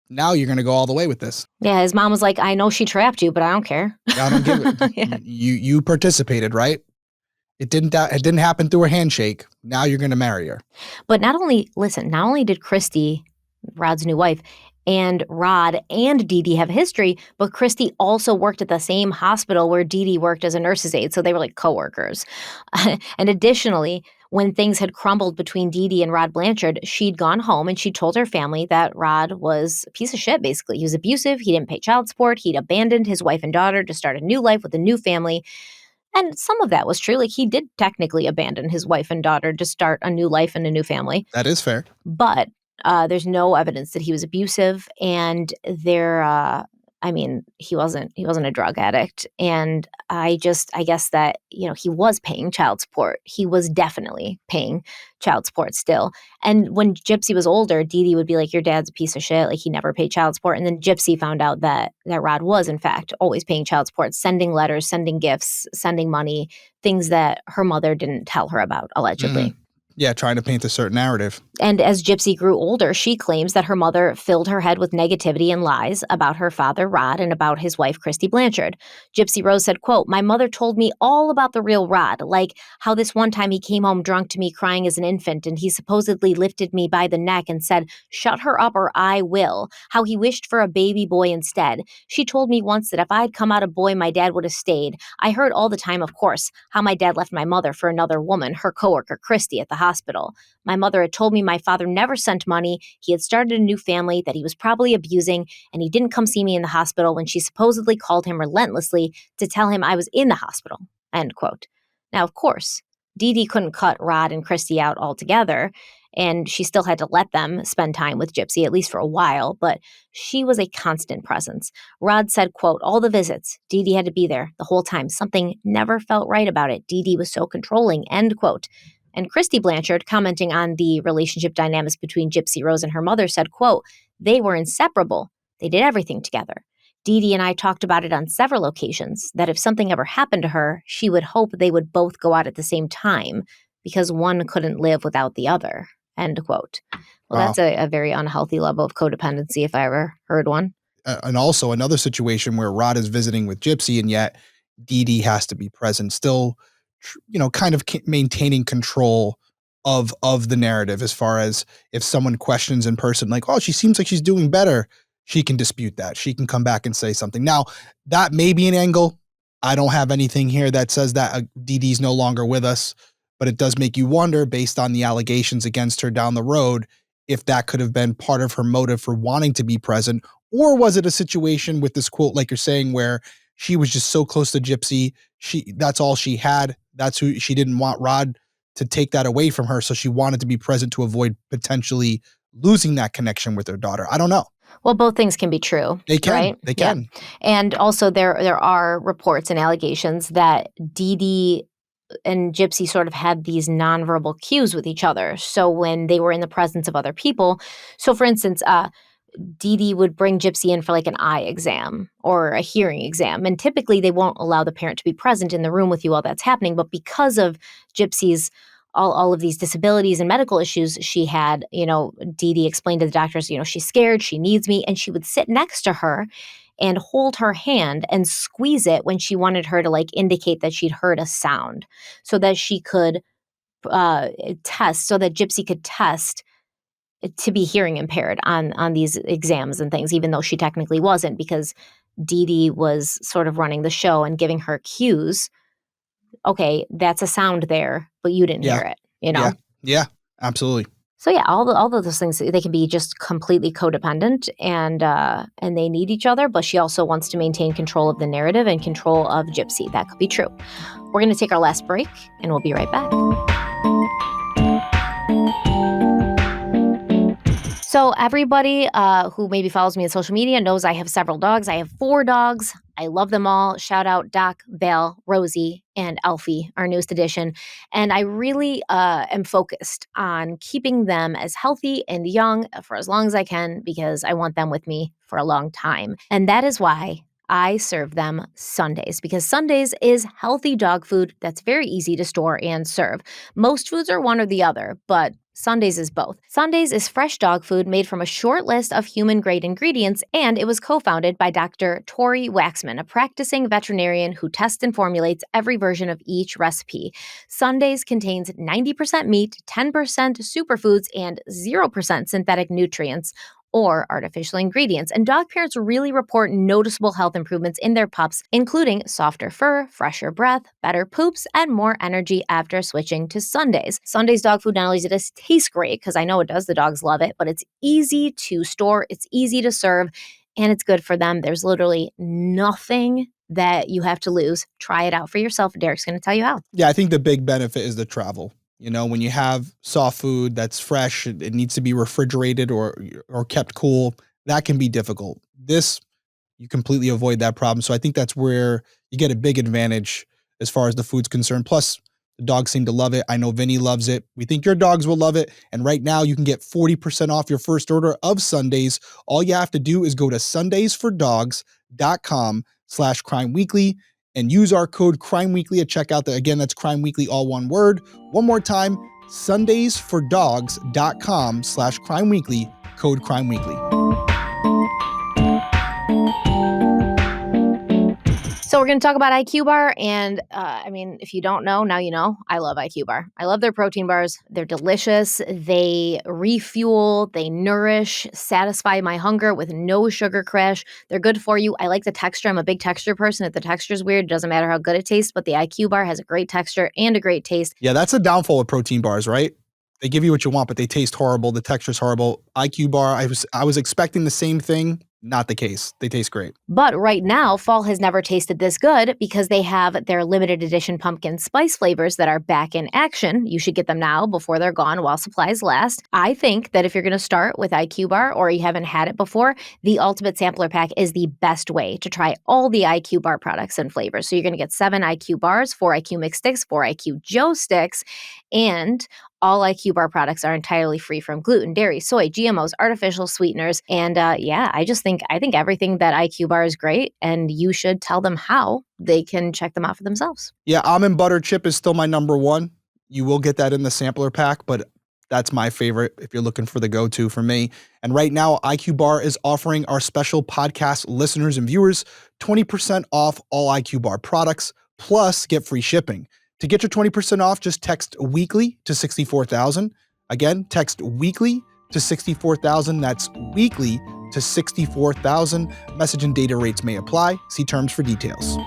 [SPEAKER 2] Now you're going to go all the way with this.
[SPEAKER 1] Yeah, his mom was like, I know she trapped you, but I don't care.
[SPEAKER 2] I don't give it.
[SPEAKER 1] Yeah.
[SPEAKER 2] You participated, right? It didn't happen through a handshake. Now you're going to marry her.
[SPEAKER 1] But not only did Christy, Rod's new wife, and Rod and Dee Dee have a history, but Christy also worked at the same hospital where Dee Dee worked as a nurse's aide. So they were like coworkers. And additionally, When things had crumbled between Dee Dee and Rod Blanchard, she'd gone home and she told her family that Rod was a piece of shit, basically. He was abusive. He didn't pay child support. He'd abandoned his wife and daughter to start a new life with a new family. And some of that was true. Like, he did technically abandon his wife and daughter to start a new life and a new family.
[SPEAKER 2] That is fair.
[SPEAKER 1] But there's no evidence that he was abusive, and he wasn't a drug addict. And I guess that, he was paying child support. He was definitely paying child support still. And when Gypsy was older, Dee Dee would be like, your dad's a piece of shit. Like, he never paid child support. And then Gypsy found out that Rod was, in fact, always paying child support, sending letters, sending gifts, sending money, things that her mother didn't tell her about, allegedly.
[SPEAKER 2] Mm-hmm. Yeah, trying to paint a certain narrative.
[SPEAKER 1] And as Gypsy grew older, she claims that her mother filled her head with negativity and lies about her father, Rod, and about his wife, Christy Blanchard. Gypsy Rose said, quote, my mother told me all about the real Rod, like how this one time he came home drunk to me crying as an infant, and he supposedly lifted me by the neck and said, shut her up or I will, how he wished for a baby boy instead. She told me once that if I'd come out a boy, my dad would have stayed. I heard all the time, of course, how my dad left my mother for another woman, her coworker, Christy, at the hospital. My mother had told me my father never sent money, he had started a new family that he was probably abusing, and he didn't come see me in the hospital when she supposedly called him relentlessly to tell him I was in the hospital, end quote. Now, of course, Dee Dee couldn't cut Rod and Christy out altogether, and she still had to let them spend time with Gypsy, at least for a while, but she was a constant presence. Rod said, quote, all the visits, Dee Dee had to be there the whole time. Something never felt right about it. Dee Dee was so controlling, end quote. And Christy Blanchard, commenting on the relationship dynamics between Gypsy Rose and her mother, said, quote, they were inseparable. They did everything together. Dee Dee and I talked about it on several occasions, that if something ever happened to her, she would hope they would both go out at the same time because one couldn't live without the other, end quote. Well,
[SPEAKER 2] Wow.
[SPEAKER 1] That's a very unhealthy level of codependency if I ever heard one.
[SPEAKER 2] And also another situation where Rod is visiting with Gypsy and yet Dee Dee has to be present, still, kind of maintaining control of the narrative, as far as if someone questions in person, like, oh, she seems like she's doing better, she can dispute that. She can come back and say something. Now, that may be an angle. I don't have anything here that says that Dee Dee's no longer with us, but it does make you wonder, based on the allegations against her down the road, if that could have been part of her motive for wanting to be present, or was it a situation with this quote, like you're saying, where she was just so close to Gypsy, that's all she had. That's who she didn't want Rod to take that away from her, so she wanted to be present to avoid potentially losing that connection with her daughter. I don't know.
[SPEAKER 1] Well, both things can be true.
[SPEAKER 2] They can.
[SPEAKER 1] Right?
[SPEAKER 2] They can.
[SPEAKER 1] Yeah. And also there are reports and allegations that Dee Dee and Gypsy sort of had these nonverbal cues with each other. So when they were in the presence of other people, so for instance, Dee Dee would bring Gypsy in for like an eye exam or a hearing exam. And typically they won't allow the parent to be present in the room with you while that's happening. But because of Gypsy's all of these disabilities and medical issues she had, Dee Dee explained to the doctors, she's scared, she needs me. And she would sit next to her and hold her hand and squeeze it when she wanted her to like indicate that she'd heard a sound, so that she could test, so that Gypsy could test to be hearing impaired on these exams and things, even though she technically wasn't, because Dee Dee was sort of running the show and giving her cues. Okay, that's a sound there, but you didn't hear it,
[SPEAKER 2] Yeah, absolutely.
[SPEAKER 1] So yeah, all of those things, they can be just completely codependent, and they need each other, but she also wants to maintain control of the narrative and control of Gypsy. That could be true. We're going to take our last break, and we'll be right back. So everybody who maybe follows me on social media knows I have several dogs. I have 4 dogs. I love them all. Shout out Doc, Belle, Rosie, and Alfie, our newest addition. And I really am focused on keeping them as healthy and young for as long as I can, because I want them with me for a long time. And that is why I serve them Sundays, because Sundays is healthy dog food that's very easy to store and serve. Most foods are one or the other, but Sundays is both. Sundays is fresh dog food made from a short list of human-grade ingredients, and it was co-founded by Dr. Tori Waxman, a practicing veterinarian who tests and formulates every version of each recipe. Sundays contains 90% meat, 10% superfoods, and 0% synthetic nutrients, or artificial ingredients. And dog parents really report noticeable health improvements in their pups, including softer fur, fresher breath, better poops, and more energy after switching to Sundays. Sundays dog food not only does it taste great, because I know it does, the dogs love it, but it's easy to store, it's easy to serve, and it's good for them. There's literally nothing that you have to lose. Try it out for yourself. Derek's going to tell you how.
[SPEAKER 2] Yeah, I think the big benefit is the travel. You know, when you have soft food that's fresh, it needs to be refrigerated or kept cool. That can be difficult. This, you completely avoid that problem. So I think that's where you get a big advantage as far as the food's concerned. Plus, the dogs seem to love it. I know Vinny loves it. We think your dogs will love it. And right now you can get 40% off your first order of Sundays. All you have to do is go to sundaysfordogs.com/crimeweekly and use our code CRIMEWEEKLY at checkout. Again, that's CRIMEWEEKLY, all one word. One more time, sundaysfordogs.com/crimeweekly, code CRIMEWEEKLY.
[SPEAKER 1] So we're going to talk about IQ Bar, and if you don't know, now you know. I love IQ Bar. I love their protein bars. They're delicious. They refuel, they nourish, satisfy my hunger with no sugar crash. They're good for you. I like the texture. I'm a big texture person. If the texture's weird, it doesn't matter how good it tastes, but the IQ Bar has a great texture and a great taste.
[SPEAKER 2] Yeah, that's a downfall of protein bars, right? They give you what you want, but they taste horrible. The texture's horrible. IQ Bar, I was expecting the same thing. Not the case. They taste great.
[SPEAKER 1] But right now, fall has never tasted this good because they have their limited edition pumpkin spice flavors that are back in action. You should get them now before they're gone while supplies last. I think that if you're going to start with IQ Bar or you haven't had it before, the Ultimate Sampler Pack is the best way to try all the IQ Bar products and flavors. So you're going to get 7 IQ Bars, 4 IQ Mix Sticks, 4 IQ Joe Sticks, and all IQ Bar products are entirely free from gluten, dairy, soy, GMOs, artificial sweeteners. And I think everything that IQ Bar is great, and you should tell them how they can check them out for themselves.
[SPEAKER 2] Yeah, almond butter chip is still my number one. You will get that in the sampler pack, but that's my favorite if you're looking for the go-to for me. And right now, IQ Bar is offering our special podcast listeners and viewers 20% off all IQ Bar products, plus get free shipping. To get your 20% off, just text weekly to 64,000. Again, text weekly to 64,000. That's weekly to 64,000. Message and data rates may apply. See terms for details.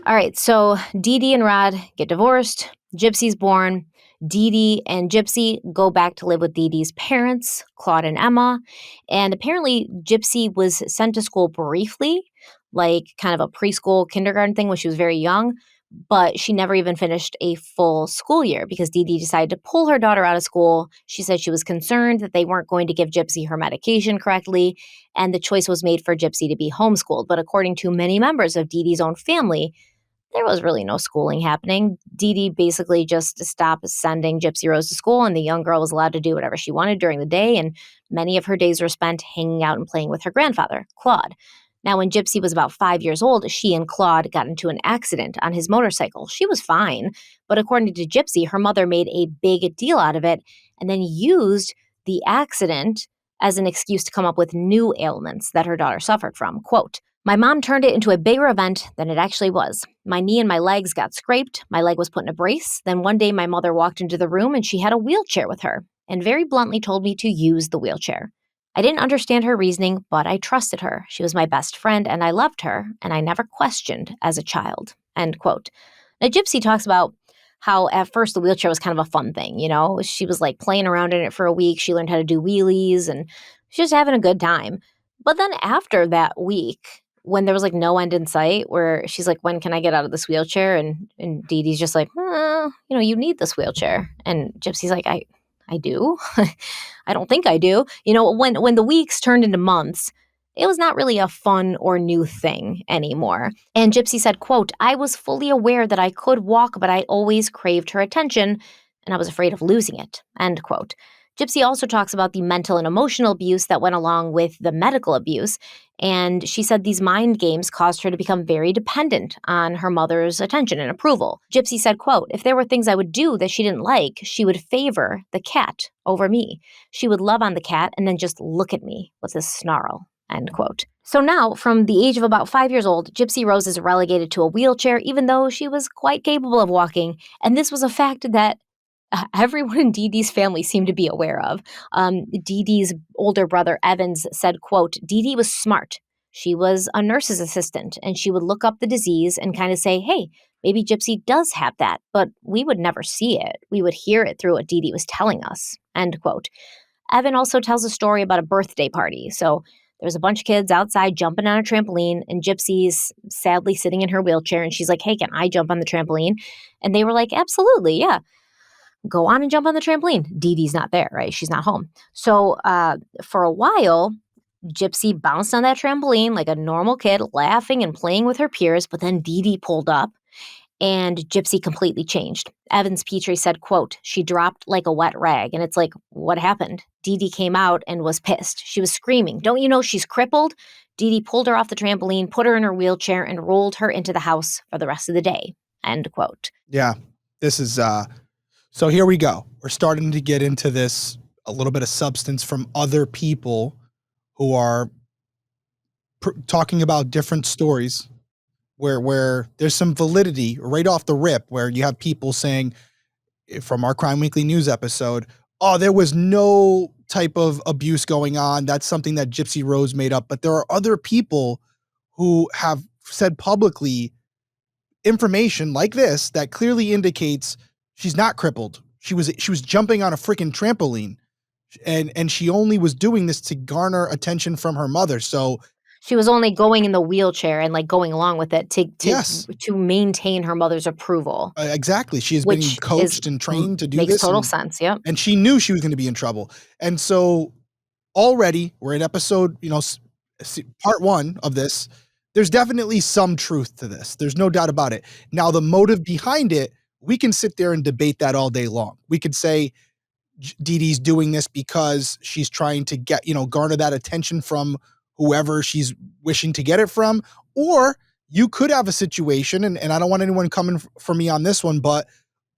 [SPEAKER 1] All right, so Dee Dee and Rod get divorced. Gypsy's born. Dee Dee and Gypsy go back to live with Dee Dee's parents, Claude and Emma. And apparently, Gypsy was sent to school briefly, like kind of a preschool kindergarten thing when she was very young, but she never even finished a full school year because Dee Dee decided to pull her daughter out of school. She said she was concerned that they weren't going to give Gypsy her medication correctly, and the choice was made for Gypsy to be homeschooled. But according to many members of Dee Dee's own family, there was really no schooling happening. Dee Dee basically just stopped sending Gypsy Rose to school, and the young girl was allowed to do whatever she wanted during the day, and many of her days were spent hanging out and playing with her grandfather, Claude. Now, when Gypsy was about 5 years old, she and Claude got into an accident on his motorcycle. She was fine, but according to Gypsy, her mother made a big deal out of it and then used the accident as an excuse to come up with new ailments that her daughter suffered from. Quote, "My mom turned it into a bigger event than it actually was. My knee and my legs got scraped. My leg was put in a brace. Then one day my mother walked into the room and she had a wheelchair with her and very bluntly told me to use the wheelchair. I didn't understand her reasoning, but I trusted her. She was my best friend and I loved her, and I never questioned as a child." End quote. Now, Gypsy talks about how at first the wheelchair was kind of a fun thing, you know? She was like playing around in it for a week. She learned how to do wheelies and she was having a good time. But then after that week, when there was like no end in sight, where she's like, "When can I get out of this wheelchair?" And Dee Dee's just like, "You need this wheelchair." And Gypsy's like, I do. I don't think I do. When the weeks turned into months, it was not really a fun or new thing anymore. And Gypsy said, quote, "I was fully aware that I could walk, but I always craved her attention, and I was afraid of losing it." End quote. Gypsy also talks about the mental and emotional abuse that went along with the medical abuse. And she said these mind games caused her to become very dependent on her mother's attention and approval. Gypsy said, quote, "If there were things I would do that she didn't like, she would favor the cat over me. She would love on the cat and then just look at me with a snarl." End quote. So now, from the age of about 5 years old, Gypsy Rose is relegated to a wheelchair, even though she was quite capable of walking. And this was a fact that everyone in Dee Dee's family seemed to be aware of. Dee Dee's older brother, Evans, said, quote, Dee Dee was smart. She was a nurse's assistant, and she would look up the disease and kind of say, hey, maybe Gypsy does have that, but we would never see it. We would hear it through what Dee Dee was telling us, end quote. Evan also tells a story about a birthday party. So there's a bunch of kids outside jumping on a trampoline, and Gypsy's sadly sitting in her wheelchair, and she's like, hey, can I jump on the trampoline? And they were like, absolutely, yeah. Go on and jump on the trampoline. Dee Dee's not there, right? She's not home. So for a while, Gypsy bounced on that trampoline like a normal kid, laughing and playing with her peers, but then Dee Dee pulled up and Gypsy completely changed. Evans Petrie said, quote, she dropped like a wet rag. And it's like, what happened? Dee Dee came out and was pissed. She was screaming, don't you know she's crippled? Dee Dee pulled her off the trampoline, put her in her wheelchair, and rolled her into the house for the rest of the day, end quote.
[SPEAKER 2] Yeah, this is, so here we go. We're starting to get into this, a little bit of substance from other people who are talking about different stories where there's some validity right off the rip, where you have people saying from our Crime Weekly news episode, oh, there was no type of abuse going on. That's something that Gypsy Rose made up. But there are other people who have said publicly information like this that clearly indicates she's not crippled. She was jumping on a freaking trampoline, and she only was doing this to garner attention from her mother. So
[SPEAKER 1] she was only going in the wheelchair and like going along with it
[SPEAKER 2] yes,
[SPEAKER 1] to maintain her mother's approval.
[SPEAKER 2] Exactly. She has been coached and trained to do this.
[SPEAKER 1] Makes total sense. Yep.
[SPEAKER 2] And she knew she was going to be in trouble. And so already we're in episode, part 1 of this. There's definitely some truth to this. There's no doubt about it. Now, the motive behind it, we can sit there and debate that all day long. We could say Dee Dee's doing this because she's trying to get, garner that attention from whoever she's wishing to get it from. Or you could have a situation, and I don't want anyone coming for me on this one, but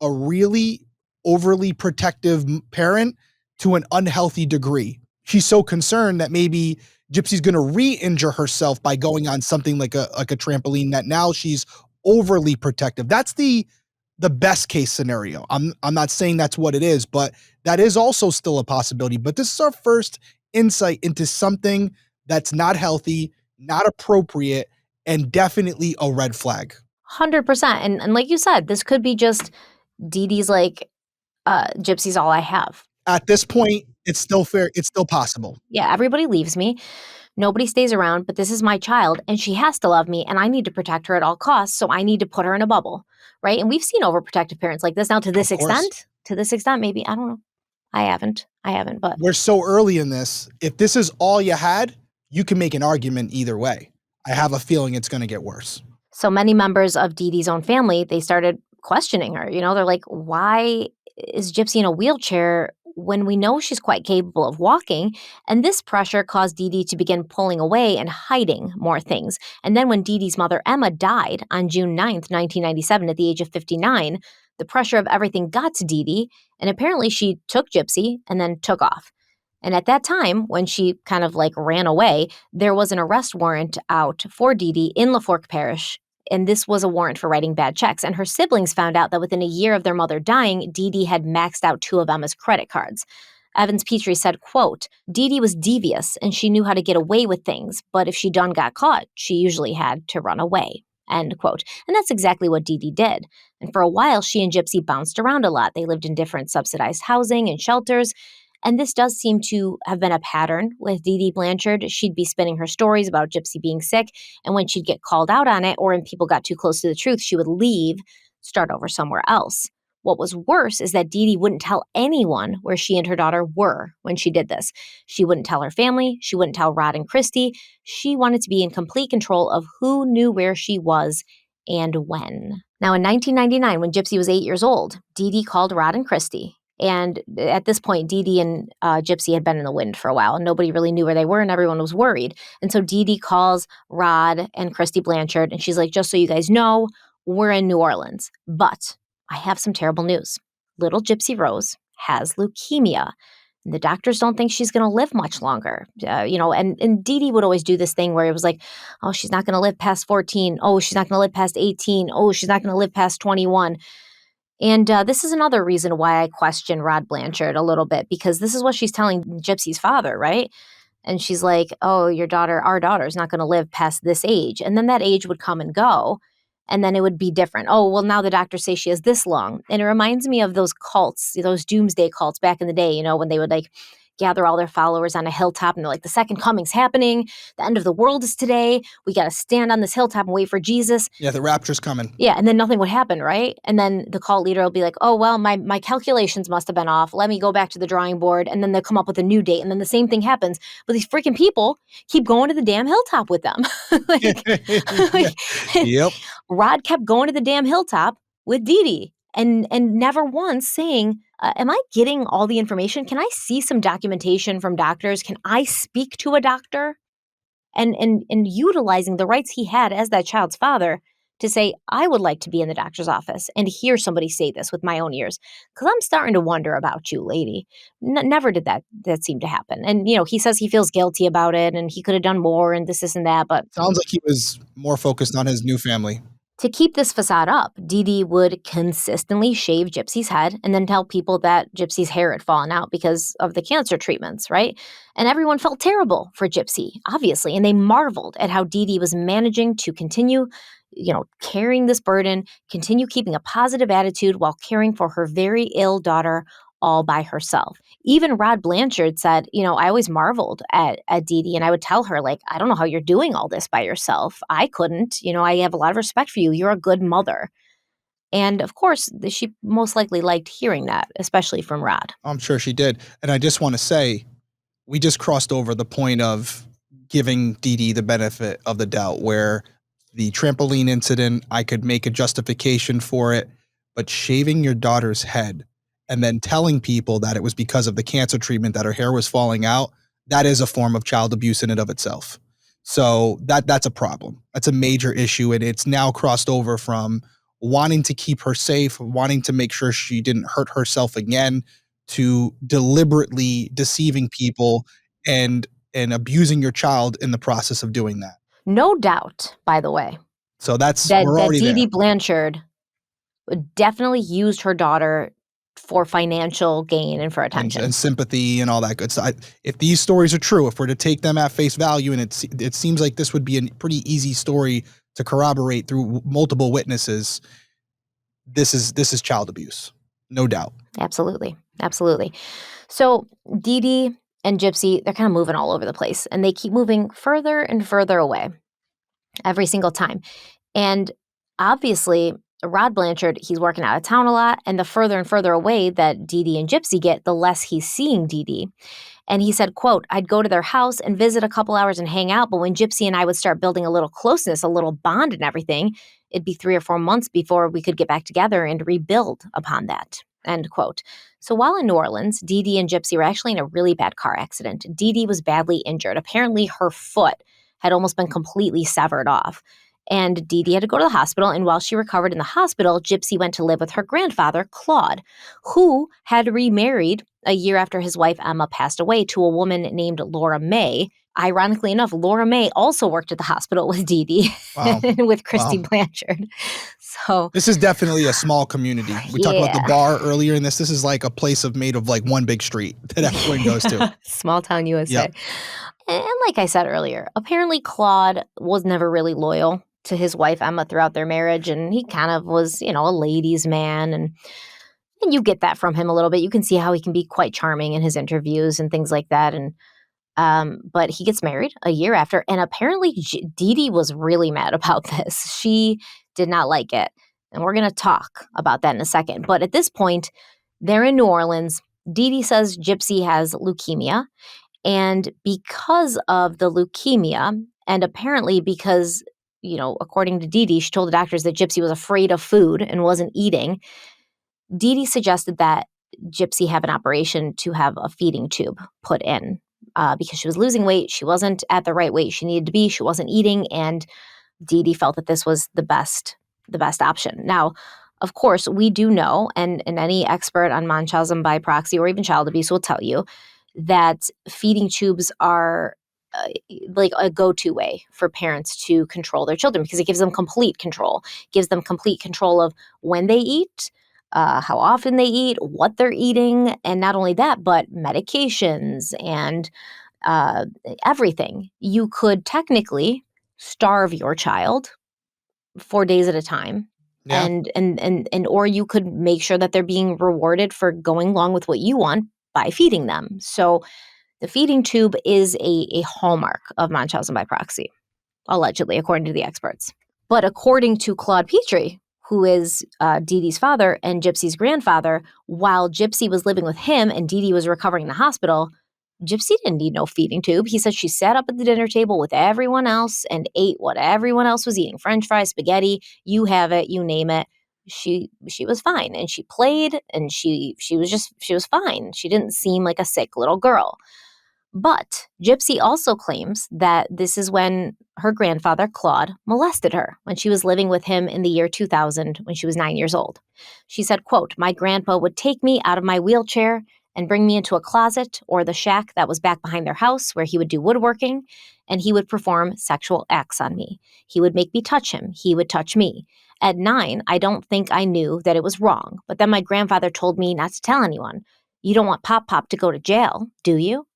[SPEAKER 2] a really overly protective parent to an unhealthy degree. She's so concerned that maybe Gypsy's going to re-injure herself by going on something like a trampoline, that now she's overly protective. That's the best case scenario. I'm not saying that's what it is, but that is also still a possibility. But this is our first insight into something that's not healthy, not appropriate, and definitely a red flag.
[SPEAKER 1] 100%. And like you said, this could be just Dee Dee's like, Gypsy's all I have.
[SPEAKER 2] At this point, it's still fair. It's still possible.
[SPEAKER 1] Yeah, everybody leaves me. Nobody stays around, but this is my child, and she has to love me, and I need to protect her at all costs, so I need to put her in a bubble, right? And we've seen overprotective parents like this. Now, to this extent, maybe, I don't know. I haven't, but
[SPEAKER 2] we're so early in this. If this is all you had, you can make an argument either way. I have a feeling it's going to get worse.
[SPEAKER 1] So many members of Dee Dee's own family, they started questioning her. They're like, why is Gypsy in a wheelchair when we know she's quite capable of walking? And this pressure caused Dee Dee to begin pulling away and hiding more things. And then when Dee Dee's mother, Emma, died on June 9th, 1997, at the age of 59, the pressure of everything got to Dee Dee, and apparently she took Gypsy and then took off. And at that time, when she kind of like ran away, there was an arrest warrant out for Dee Dee in Lafork Parish. And this was a warrant for writing bad checks. And her siblings found out that within a year of their mother dying, Dee Dee had maxed out 2 of Emma's credit cards. Evans Petrie said, quote, Dee Dee was devious and she knew how to get away with things, but if she done got caught, she usually had to run away, end quote. And that's exactly what Dee Dee did. And for a while, she and Gypsy bounced around a lot. They lived in different subsidized housing and shelters. And this does seem to have been a pattern with Dee Dee Blanchard. She'd be spinning her stories about Gypsy being sick, and when she'd get called out on it or when people got too close to the truth, she would leave, start over somewhere else. What was worse is that Dee Dee wouldn't tell anyone where she and her daughter were when she did this. She wouldn't tell her family. She wouldn't tell Rod and Christy. She wanted to be in complete control of who knew where she was and when. Now, in 1999, when Gypsy was 8 years old, Dee Dee called Rod and Christy. And at this point, Dee Dee and Gypsy had been in the wind for a while, and nobody really knew where they were, and everyone was worried. And so Dee Dee calls Rod and Christy Blanchard, and she's like, just so you guys know, we're in New Orleans, but I have some terrible news. Little Gypsy Rose has leukemia. And the doctors don't think she's going to live much longer. And Dee Dee would always do this thing where it was like, oh, she's not going to live past 14. Oh, she's not going to live past 18. Oh, she's not going to live past 21. And this is another reason why I question Rod Blanchard a little bit, because this is what she's telling Gypsy's father, right? And she's like, oh, our daughter is not going to live past this age. And then that age would come and go. And then it would be different. Oh, well, now the doctors say she has this long. And it reminds me of those cults, those doomsday cults back in the day, when they would like gather all their followers on a hilltop and they're like, the second coming's happening. The end of the world is today. We got to stand on this hilltop and wait for Jesus.
[SPEAKER 2] Yeah, the rapture's coming.
[SPEAKER 1] Yeah, and then nothing would happen, right? And then the cult leader will be like, oh, well, my calculations must have been off. Let me go back to the drawing board. And then they'll come up with a new date. And then the same thing happens. But these freaking people keep going to the damn hilltop with them.
[SPEAKER 2] Yep.
[SPEAKER 1] Rod kept going to the damn hilltop with Dee Dee and never once saying, am I getting all the information? Can I see some documentation from doctors? Can I speak to a doctor? And utilizing the rights he had as that child's father to say, I would like to be in the doctor's office and hear somebody say this with my own ears. Because I'm starting to wonder about you, lady. Never did that seem to happen. And, he says he feels guilty about it and he could have done more and this and that. But
[SPEAKER 2] Sounds like he was more focused on his new family.
[SPEAKER 1] to keep this facade up, Dee Dee would consistently shave Gypsy's head and then tell people that Gypsy's hair had fallen out because of the cancer treatments, right? And everyone felt terrible for Gypsy, obviously, and they marveled at how Dee Dee was managing to continue, carrying this burden, continue keeping a positive attitude while caring for her very ill daughter all by herself. Even Rod Blanchard said, I always marveled at Dee Dee, and I would tell her, like, I don't know how you're doing all this by yourself. I couldn't. I have a lot of respect for you. You're a good mother. And of course, she most likely liked hearing that, especially from Rod.
[SPEAKER 2] I'm sure she did. And I just want to say, we just crossed over the point of giving Dee Dee the benefit of the doubt, where the trampoline incident, I could make a justification for it, but shaving your daughter's head and then telling people that it was because of the cancer treatment that her hair was falling out, that is a form of child abuse in and of itself. So that's a problem. That's a major issue. And it's now crossed over from wanting to keep her safe, wanting to make sure she didn't hurt herself again, to deliberately deceiving people and abusing your child in the process of doing that.
[SPEAKER 1] No doubt, by the way,
[SPEAKER 2] So
[SPEAKER 1] that
[SPEAKER 2] we're already
[SPEAKER 1] Dee Dee
[SPEAKER 2] there.
[SPEAKER 1] Blanchard definitely used her daughter for financial gain and for attention.
[SPEAKER 2] And sympathy and all that good stuff. If these stories are true, if we're to take them at face value, and it seems like this would be a pretty easy story to corroborate through multiple witnesses, this is child abuse, no doubt.
[SPEAKER 1] Absolutely. Absolutely. So Dee Dee and Gypsy, they're kind of moving all over the place, and they keep moving further and further away every single time. And obviously, Rod Blanchard, he's working out of town a lot, and the further and further away that Dee Dee and Gypsy get, the less he's seeing Dee Dee. And he said, quote, I'd go to their house and visit a couple hours and hang out, but when Gypsy and I would start building a little closeness, a little bond and everything, it'd be 3 or 4 months before we could get back together and rebuild upon that, end quote. So while in New Orleans, Dee Dee and Gypsy were actually in a really bad car accident. Dee Dee was badly injured. Apparently, her foot had almost been completely severed off. And Dee Dee had to go to the hospital, and while she recovered in the hospital, Gypsy went to live with her grandfather, Claude, who had remarried a year after his wife Emma passed away to a woman named Laura May. Ironically enough, Laura May also worked at the hospital with Dee Dee,
[SPEAKER 2] Wow.
[SPEAKER 1] with Christy
[SPEAKER 2] Wow.
[SPEAKER 1] Blanchard. So
[SPEAKER 2] This is definitely a small community. We talked about the
[SPEAKER 1] Yeah.
[SPEAKER 2] bar earlier in this. This is like a place made of like one big street that everyone goes to.
[SPEAKER 1] Small town USA.
[SPEAKER 2] Yep.
[SPEAKER 1] And like I said earlier, apparently Claude was never really loyal to his wife Emma throughout their marriage, and he kind of was, a ladies' man, and you get that from him a little bit. You can see how he can be quite charming in his interviews and things like that. And but he gets married a year after, and apparently Dee Dee was really mad about this. She did not like it, and we're going to talk about that in a second. But at this point, they're in New Orleans. Dee Dee says Gypsy has leukemia, and because of the leukemia, and apparently because, according to Dee Dee, she told the doctors that Gypsy was afraid of food and wasn't eating. Dee Dee suggested that Gypsy have an operation to have a feeding tube put in because she was losing weight. She wasn't at the right weight she needed to be. She wasn't eating, and Dee Dee felt that this was the best option. Now, of course, we do know, and any expert on Munchhausen-by-proxy or even child abuse will tell you that feeding tubes are like a go-to way for parents to control their children because it gives them complete control. Gives them complete control of when they eat, how often they eat, what they're eating, and not only that, but medications and uh, everything. You could technically starve your child 4 days at a time,
[SPEAKER 2] Yeah.
[SPEAKER 1] and or you could make sure that they're being rewarded for going along with what you want by feeding them. So the feeding tube is a hallmark of Munchausen-by-proxy, allegedly, according to the experts. But according to Claude Petrie, who is Dee Dee's father and Gypsy's grandfather, while Gypsy was living with him and Dee Dee was recovering in the hospital, Gypsy didn't need no feeding tube. He said she sat up at the dinner table with everyone else and ate what everyone else was eating. French fries, spaghetti, you have it, you name it. She was fine, and she played, and she was fine. She didn't seem like a sick little girl. But Gypsy also claims that this is when her grandfather, Claude, molested her when she was living with him in the year 2000 when she was 9 years old. She said, quote, "My grandpa would take me out of my wheelchair and bring me into a closet or the shack that was back behind their house where he would do woodworking, and he would perform sexual acts on me. He would make me touch him. He would touch me. At 9, I don't think I knew that it was wrong, but then my grandfather told me not to tell anyone. You don't want Pop Pop to go to jail, do you?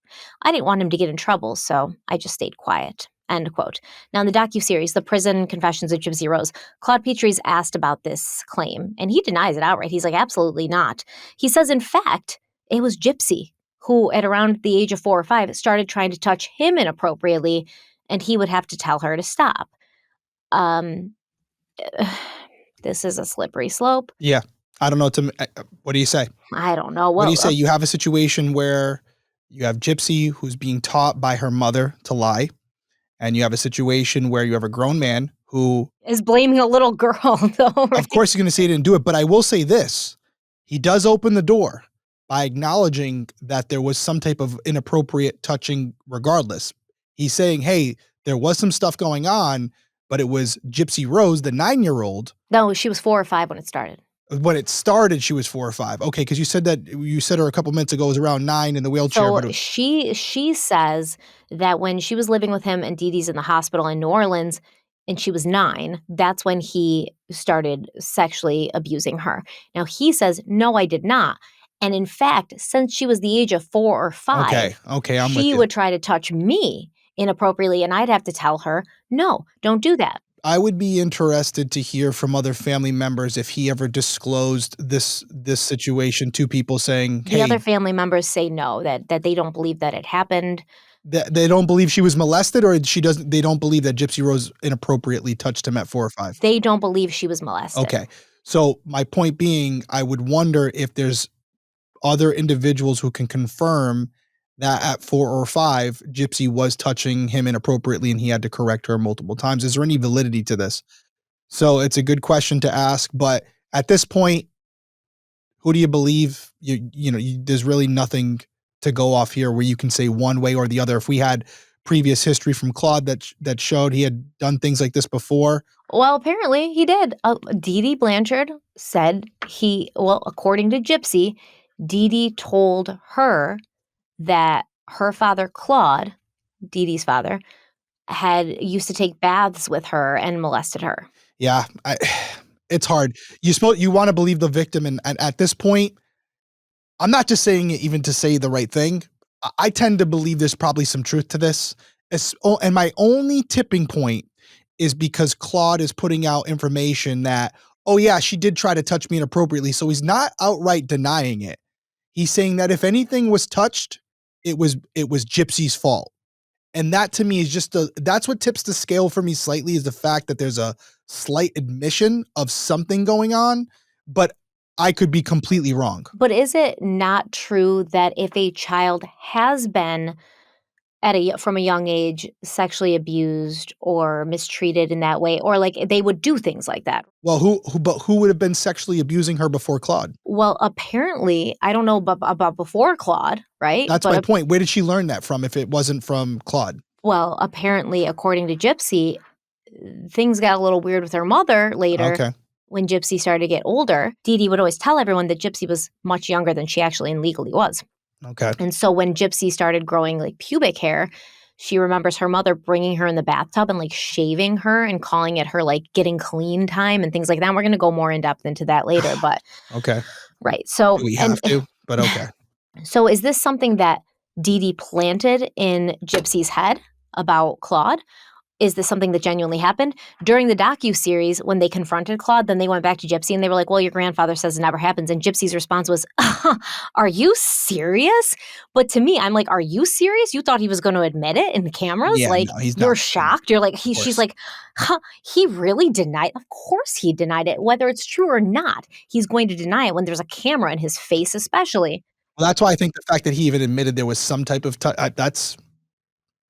[SPEAKER 1] I didn't want him to get in trouble, so I just stayed quiet." End quote. Now, in the docuseries, The Prison Confessions of Gypsy Rose, Claude Petrie's asked about this claim, and he denies it outright. He's like, absolutely not. He says, in fact, it was Gypsy who, at around the age of 4 or 5, started trying to touch him inappropriately, and he would have to tell her to stop. Um, this is a slippery slope.
[SPEAKER 2] Yeah. I don't know. What do you say?
[SPEAKER 1] I don't know.
[SPEAKER 2] What do
[SPEAKER 1] Well,
[SPEAKER 2] you say? You have a situation where you have Gypsy who's being taught by her mother to lie, and you have a situation where you have a grown man who,
[SPEAKER 1] is blaming a little girl, though, right?
[SPEAKER 2] of course, he's going to say he didn't do it, but I will say this. He does open the door by acknowledging that there was some type of inappropriate touching regardless. He's saying, hey, there was some stuff going on, but it was Gypsy Rose, the 9-year-old.
[SPEAKER 1] No, she was 4 or 5 when it started.
[SPEAKER 2] When it started, she was 4 or 5. Okay, because you said her a couple minutes ago was around 9 in the wheelchair.
[SPEAKER 1] So
[SPEAKER 2] But
[SPEAKER 1] she says that when she was living with him and Dee Dee's in the hospital in New Orleans and she was 9, that's when he started sexually abusing her. Now he says, no, I did not. And in fact, since she was the age of 4 or 5,
[SPEAKER 2] okay, I'm with
[SPEAKER 1] she
[SPEAKER 2] you.
[SPEAKER 1] would try to touch me inappropriately, and I'd have to tell her, no, don't do that.
[SPEAKER 2] I would be interested to hear from other family members if he ever disclosed this situation to people, saying,
[SPEAKER 1] The
[SPEAKER 2] hey,
[SPEAKER 1] other family members say no, that they don't believe that it happened.
[SPEAKER 2] that they don't believe she was molested, or they don't believe that Gypsy Rose inappropriately touched him at 4 or 5.
[SPEAKER 1] They don't believe she was molested.
[SPEAKER 2] Okay. So my point being, I would wonder if there's other individuals who can confirm that at 4 or 5, Gypsy was touching him inappropriately and he had to correct her multiple times. Is there any validity to this? So it's a good question to ask, but at this point, who do you believe? There's really nothing to go off here where you can say one way or the other. If we had previous history from Claude that showed he had done things like this before.
[SPEAKER 1] Well, apparently he did. Dee Dee Blanchard said according to Gypsy, Dee Dee told her that her father, Claude, Dee Dee's father, had used to take baths with her and molested her.
[SPEAKER 2] Yeah, it's hard. You want to believe the victim, and at this point, I'm not just saying it even to say the right thing. I tend to believe there's probably some truth to this. And my only tipping point is because Claude is putting out information that, oh yeah, she did try to touch me inappropriately. So he's not outright denying it. He's saying that if anything was touched, it was Gypsy's fault. And that to me is that's what tips the scale for me slightly, is the fact that there's a slight admission of something going on, but I could be completely wrong.
[SPEAKER 1] But is it not true that if a child has been from a young age sexually abused or mistreated in that way, or like they would do things like that?
[SPEAKER 2] Well, who would have been sexually abusing her before Claude?
[SPEAKER 1] Well, apparently, I don't know about before Claude, right?
[SPEAKER 2] That's my point. Where did she learn that from if it wasn't from Claude?
[SPEAKER 1] Well, apparently, according to Gypsy, things got a little weird with her mother later.
[SPEAKER 2] Okay.
[SPEAKER 1] When Gypsy started to get older, Dee Dee would always tell everyone that Gypsy was much younger than she actually and legally was.
[SPEAKER 2] Okay.
[SPEAKER 1] And so when Gypsy started growing like pubic hair, She remembers her mother bringing her in the bathtub and like shaving her and calling it her like getting clean time and things like that. And we're going to go more in depth into that later, but
[SPEAKER 2] Okay.
[SPEAKER 1] right. So,
[SPEAKER 2] Do we
[SPEAKER 1] and
[SPEAKER 2] have to? But okay.
[SPEAKER 1] so is this something that Dee Dee planted in Gypsy's head about Claude? Is this something that genuinely happened? During the docuseries, when they confronted Claude, then they went back to Gypsy and they were like, well, your grandfather says it never happens. And Gypsy's response was, are you serious? But to me, I'm like, are you serious? You thought he was going to admit it in the cameras?
[SPEAKER 2] Yeah,
[SPEAKER 1] Like,
[SPEAKER 2] no, he's
[SPEAKER 1] you're
[SPEAKER 2] not.
[SPEAKER 1] shocked. You're like,
[SPEAKER 2] Of
[SPEAKER 1] she's
[SPEAKER 2] course.
[SPEAKER 1] like, he really denied. Of course he denied it, whether it's true or not. He's going to deny it when there's a camera in his face, especially.
[SPEAKER 2] Well, that's why I think the fact that he even admitted there was some type of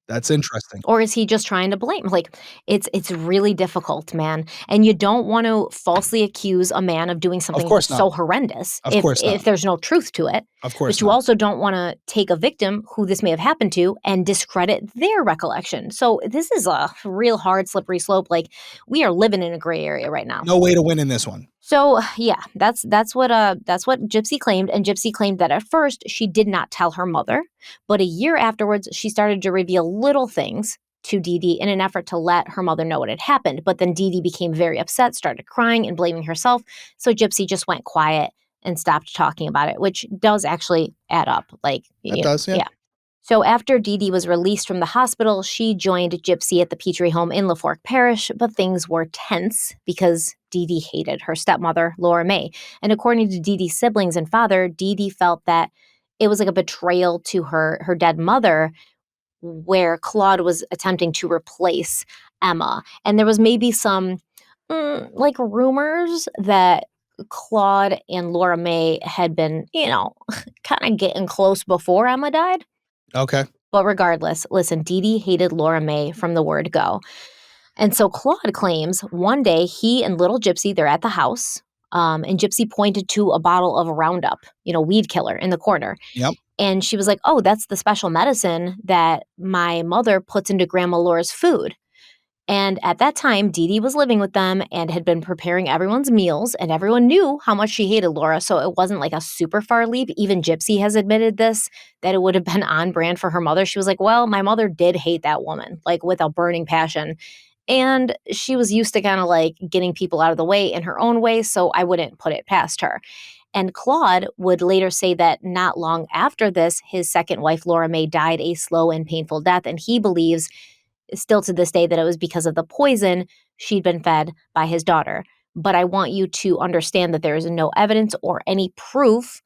[SPEAKER 2] that's interesting.
[SPEAKER 1] Or is he just trying to blame? Like, it's really difficult, man. And you don't want to falsely accuse a man of doing
[SPEAKER 2] Of
[SPEAKER 1] something
[SPEAKER 2] course not.
[SPEAKER 1] so horrendous
[SPEAKER 2] Of
[SPEAKER 1] if
[SPEAKER 2] course not.
[SPEAKER 1] there's no truth to it.
[SPEAKER 2] Of course
[SPEAKER 1] But you
[SPEAKER 2] not.
[SPEAKER 1] also don't want to take a victim who this may have happened to and discredit their recollection. So this is a real hard, slippery slope. Like, we are living in a gray area right now.
[SPEAKER 2] No way to win in this one.
[SPEAKER 1] So yeah, that's what Gypsy claimed, and Gypsy claimed that at first she did not tell her mother, but a year afterwards she started to reveal little things to Dee Dee in an effort to let her mother know what had happened. But then Dee Dee became very upset, started crying and blaming herself. So Gypsy just went quiet and stopped talking about it, which does actually add up. Like,
[SPEAKER 2] That does, yeah.
[SPEAKER 1] yeah. So after Dee Dee was released from the hospital, she joined Gypsy at the Petrie home in LaFork Parish, but things were tense because Dee Dee hated her stepmother, Laura May. And according to Dee Dee's siblings and father, Dee Dee felt that it was like a betrayal to her dead mother, where Claude was attempting to replace Emma. And there was maybe some like rumors that Claude and Laura May had been, kind of getting close before Emma died.
[SPEAKER 2] Okay.
[SPEAKER 1] But regardless, listen, Dee Dee hated Laura May from the word go. And so Claude claims one day he and little Gypsy, they're at the house, and Gypsy pointed to a bottle of Roundup, weed killer in the corner.
[SPEAKER 2] Yep.
[SPEAKER 1] And she was like, oh, that's the special medicine that my mother puts into Grandma Laura's food. And at that time, Dee Dee was living with them and had been preparing everyone's meals, and everyone knew how much she hated Laura. So it wasn't like a super far leap. Even Gypsy has admitted this, that it would have been on brand for her mother. She was like, well, my mother did hate that woman, like with a burning passion. And she was used to kind of like getting people out of the way in her own way. So I wouldn't put it past her. And Claude would later say that not long after this, his second wife, Laura May, died a slow and painful death. And he believes still to this day that it was because of the poison she'd been fed by his daughter. But I want you to understand that there is no evidence or any proof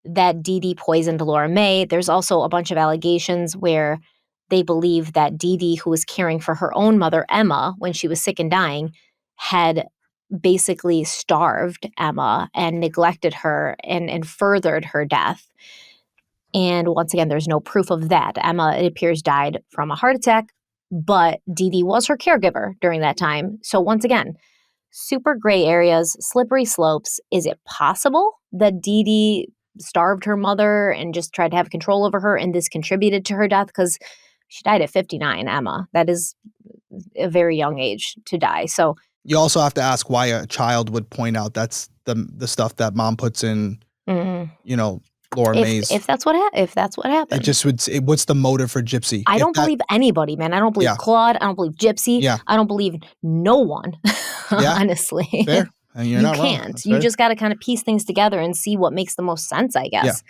[SPEAKER 1] that Dee Dee poisoned Laura May. There's also a bunch of allegations where they believe that Dee Dee, who was caring for her own mother, Emma, when she was sick and dying, had basically starved Emma and neglected her and furthered her death. And once again, there's no proof of that. Emma, it appears, died from a heart attack, but Dee Dee was her caregiver during that time. So once again, super gray areas, slippery slopes. Is it possible that Dee Dee starved her mother and just tried to have control over her and this contributed to her death? Because she died at 59, Emma. That is a very young age to die. So
[SPEAKER 2] You also have to ask why a child would point out that's the stuff that mom puts in, Laura May's.
[SPEAKER 1] if that's what happened.
[SPEAKER 2] It just would. What's the motive for Gypsy?
[SPEAKER 1] I don't believe anybody, man. I don't believe
[SPEAKER 2] Yeah.
[SPEAKER 1] Claude. I don't believe Gypsy.
[SPEAKER 2] Yeah.
[SPEAKER 1] I don't believe no one,
[SPEAKER 2] Yeah.
[SPEAKER 1] honestly.
[SPEAKER 2] Fair. And you're
[SPEAKER 1] You
[SPEAKER 2] not wrong.
[SPEAKER 1] can't.
[SPEAKER 2] That's
[SPEAKER 1] You
[SPEAKER 2] fair.
[SPEAKER 1] just got to kind of piece things together and see what makes the most sense, I guess.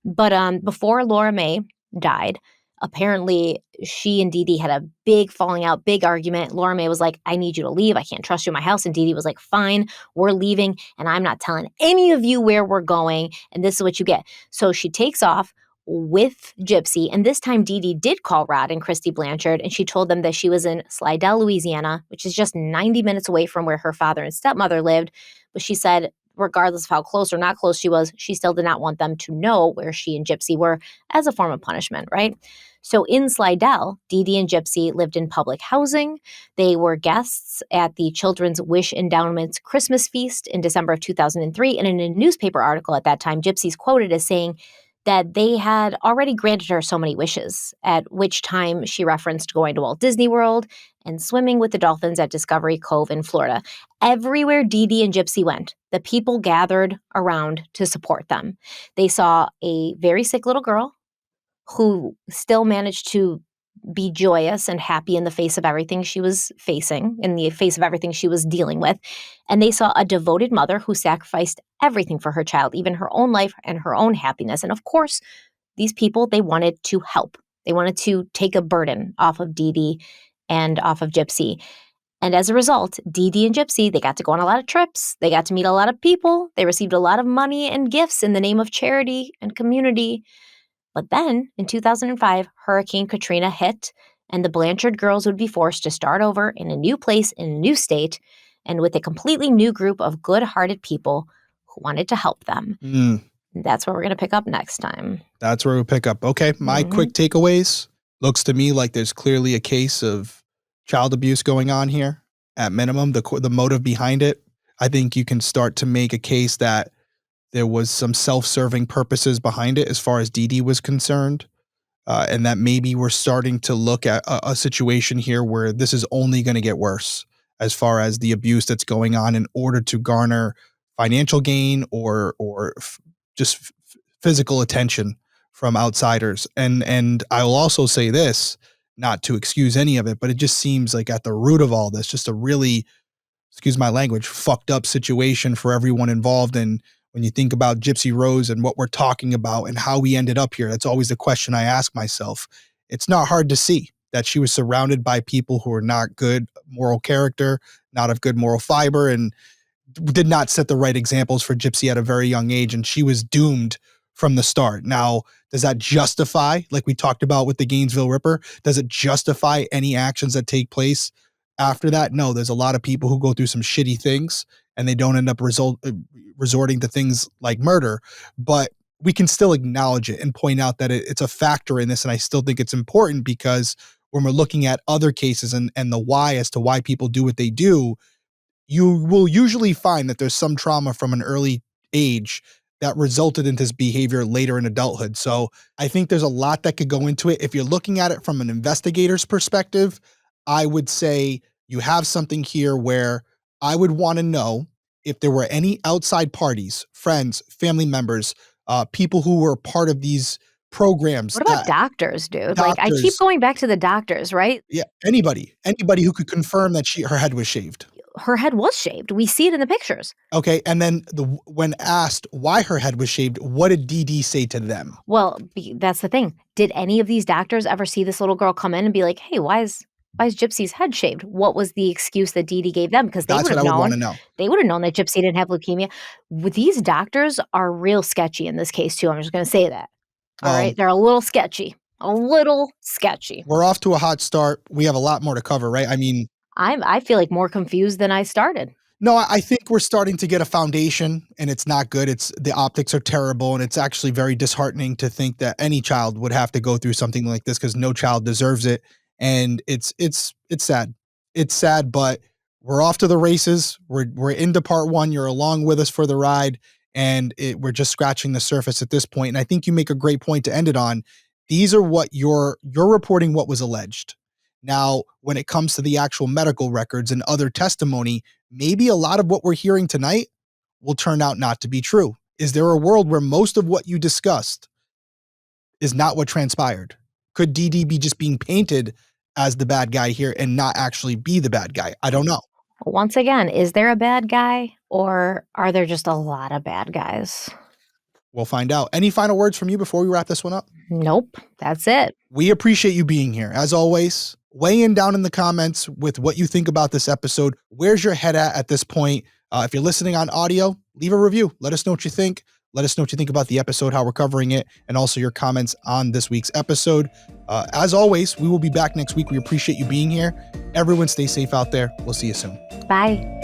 [SPEAKER 1] But before Laura May died, apparently she and Dee Dee had a big falling out, big argument. Laura May was like, I need you to leave. I can't trust you in my house. And Dee Dee was like, fine, we're leaving. And I'm not telling any of you where we're going. And this is what you get. So she takes off with Gypsy. And this time Dee Dee did call Rod and Christy Blanchard. And she told them that she was in Slidell, Louisiana, which is just 90 minutes away from where her father and stepmother lived. But she said, regardless of how close or not close she was, she still did not want them to know where she and Gypsy were as a form of punishment, right? So in Slidell, Dee Dee and Gypsy lived in public housing. They were guests at the Children's Wish Endowment's Christmas feast in December of 2003. And in a newspaper article at that time, Gypsy's quoted as saying that they had already granted her so many wishes, at which time she referenced going to Walt Disney World and swimming with the dolphins at Discovery Cove in Florida. Everywhere Dee Dee and Gypsy went, the people gathered around to support them. They saw a very sick little girl who still managed to be joyous and happy in the face of everything she was facing, in the face of everything she was dealing with. And they saw a devoted mother who sacrificed everything for her child, even her own life and her own happiness. And of course, these people, they wanted to help. They wanted to take a burden off of Dee Dee and off of Gypsy. And as a result, Dee Dee and Gypsy, they got to go on a lot of trips. They got to meet a lot of people. They received a lot of money and gifts in the name of charity and community. But then, in 2005, Hurricane Katrina hit, and the Blanchard girls would be forced to start over in a new place, in a new state, and with a completely new group of good-hearted people who wanted to help them. That's where we're going to pick up next time.
[SPEAKER 2] That's where we pick up. Okay, my quick takeaways. Looks to me like there's clearly a case of child abuse going on here. At minimum, the motive behind it. I think you can start to make a case that there was some self-serving purposes behind it as far as Dee Dee was concerned. And that maybe we're starting to look at a situation here where this is only going to get worse as far as the abuse that's going on in order to garner financial gain or just physical attention from outsiders. And I will also say this, not to excuse any of it, but it just seems like at the root of all this, just a really, excuse my language, fucked up situation for everyone involved. And when you think about Gypsy Rose and what we're talking about and how we ended up here, that's always the question I ask myself. It's not hard to see that she was surrounded by people who are not good moral character, not of good moral fiber, and did not set the right examples for Gypsy at a very young age. And she was doomed from the start. Now, does that justify, like we talked about with the Gainesville Ripper, does it justify any actions that take place after that? No, there's a lot of people who go through some shitty things and they don't end up resorting to things like murder, but we can still acknowledge it and point out that it's a factor in this. And I still think it's important because when we're looking at other cases and the why as to why people do what they do, you will usually find that there's some trauma from an early age that resulted in this behavior later in adulthood. So I think there's a lot that could go into it. If you're looking at it from an investigator's perspective, I would say you have something here where I would want to know if there were any outside parties, friends, family members, people who were part of these programs.
[SPEAKER 1] What about doctors, dude? Like, I keep
[SPEAKER 2] Doctors.
[SPEAKER 1] going back to the doctors, right?
[SPEAKER 2] Yeah, anybody who could confirm that her head was shaved.
[SPEAKER 1] Her head was shaved. We see it in the pictures.
[SPEAKER 2] Okay, and then when asked why her head was shaved, what did Dee Dee say to them?
[SPEAKER 1] Well, that's the thing. Did any of these doctors ever see this little girl come in and be like, "Hey, why is Gypsy's head shaved?" What was the excuse that Dee Dee gave them? Because they
[SPEAKER 2] That's
[SPEAKER 1] would
[SPEAKER 2] what
[SPEAKER 1] have
[SPEAKER 2] I would
[SPEAKER 1] known.
[SPEAKER 2] want to know.
[SPEAKER 1] They would have known that Gypsy didn't have leukemia. These doctors are real sketchy in this case too. I'm just going to say that. All right, they're a little sketchy. A little sketchy.
[SPEAKER 2] We're off to a hot start. We have a lot more to cover, right? I mean,
[SPEAKER 1] I feel like more confused than I started.
[SPEAKER 2] no, I think we're starting to get a foundation and it's not good. The optics are terrible and it's actually very disheartening to think that any child would have to go through something like this because no child deserves it. And it's sad. It's sad, but we're off to the races. We're into part one. You're along with us for the ride and we're just scratching the surface at this point. And I think you make a great point to end it on. These are what you're reporting what was alleged. Now, when it comes to the actual medical records and other testimony, maybe a lot of what we're hearing tonight will turn out not to be true. Is there a world where most of what you discussed is not what transpired? Could Dee Dee be just being painted as the bad guy here and not actually be the bad guy? I don't know.
[SPEAKER 1] Once again, is there a bad guy or are there just a lot of bad guys?
[SPEAKER 2] We'll find out. Any final words from you before we wrap this one up?
[SPEAKER 1] Nope, that's it.
[SPEAKER 2] We appreciate you being here. As always, weigh in down in the comments with what you think about this episode. Where's your head at this point? If you're listening on audio, leave a review. Let us know what you think. Let us know what you think about the episode, how we're covering it, and also your comments on this week's episode. As always, we will be back next week. We appreciate you being here. Everyone stay safe out there. We'll see you soon.
[SPEAKER 1] Bye.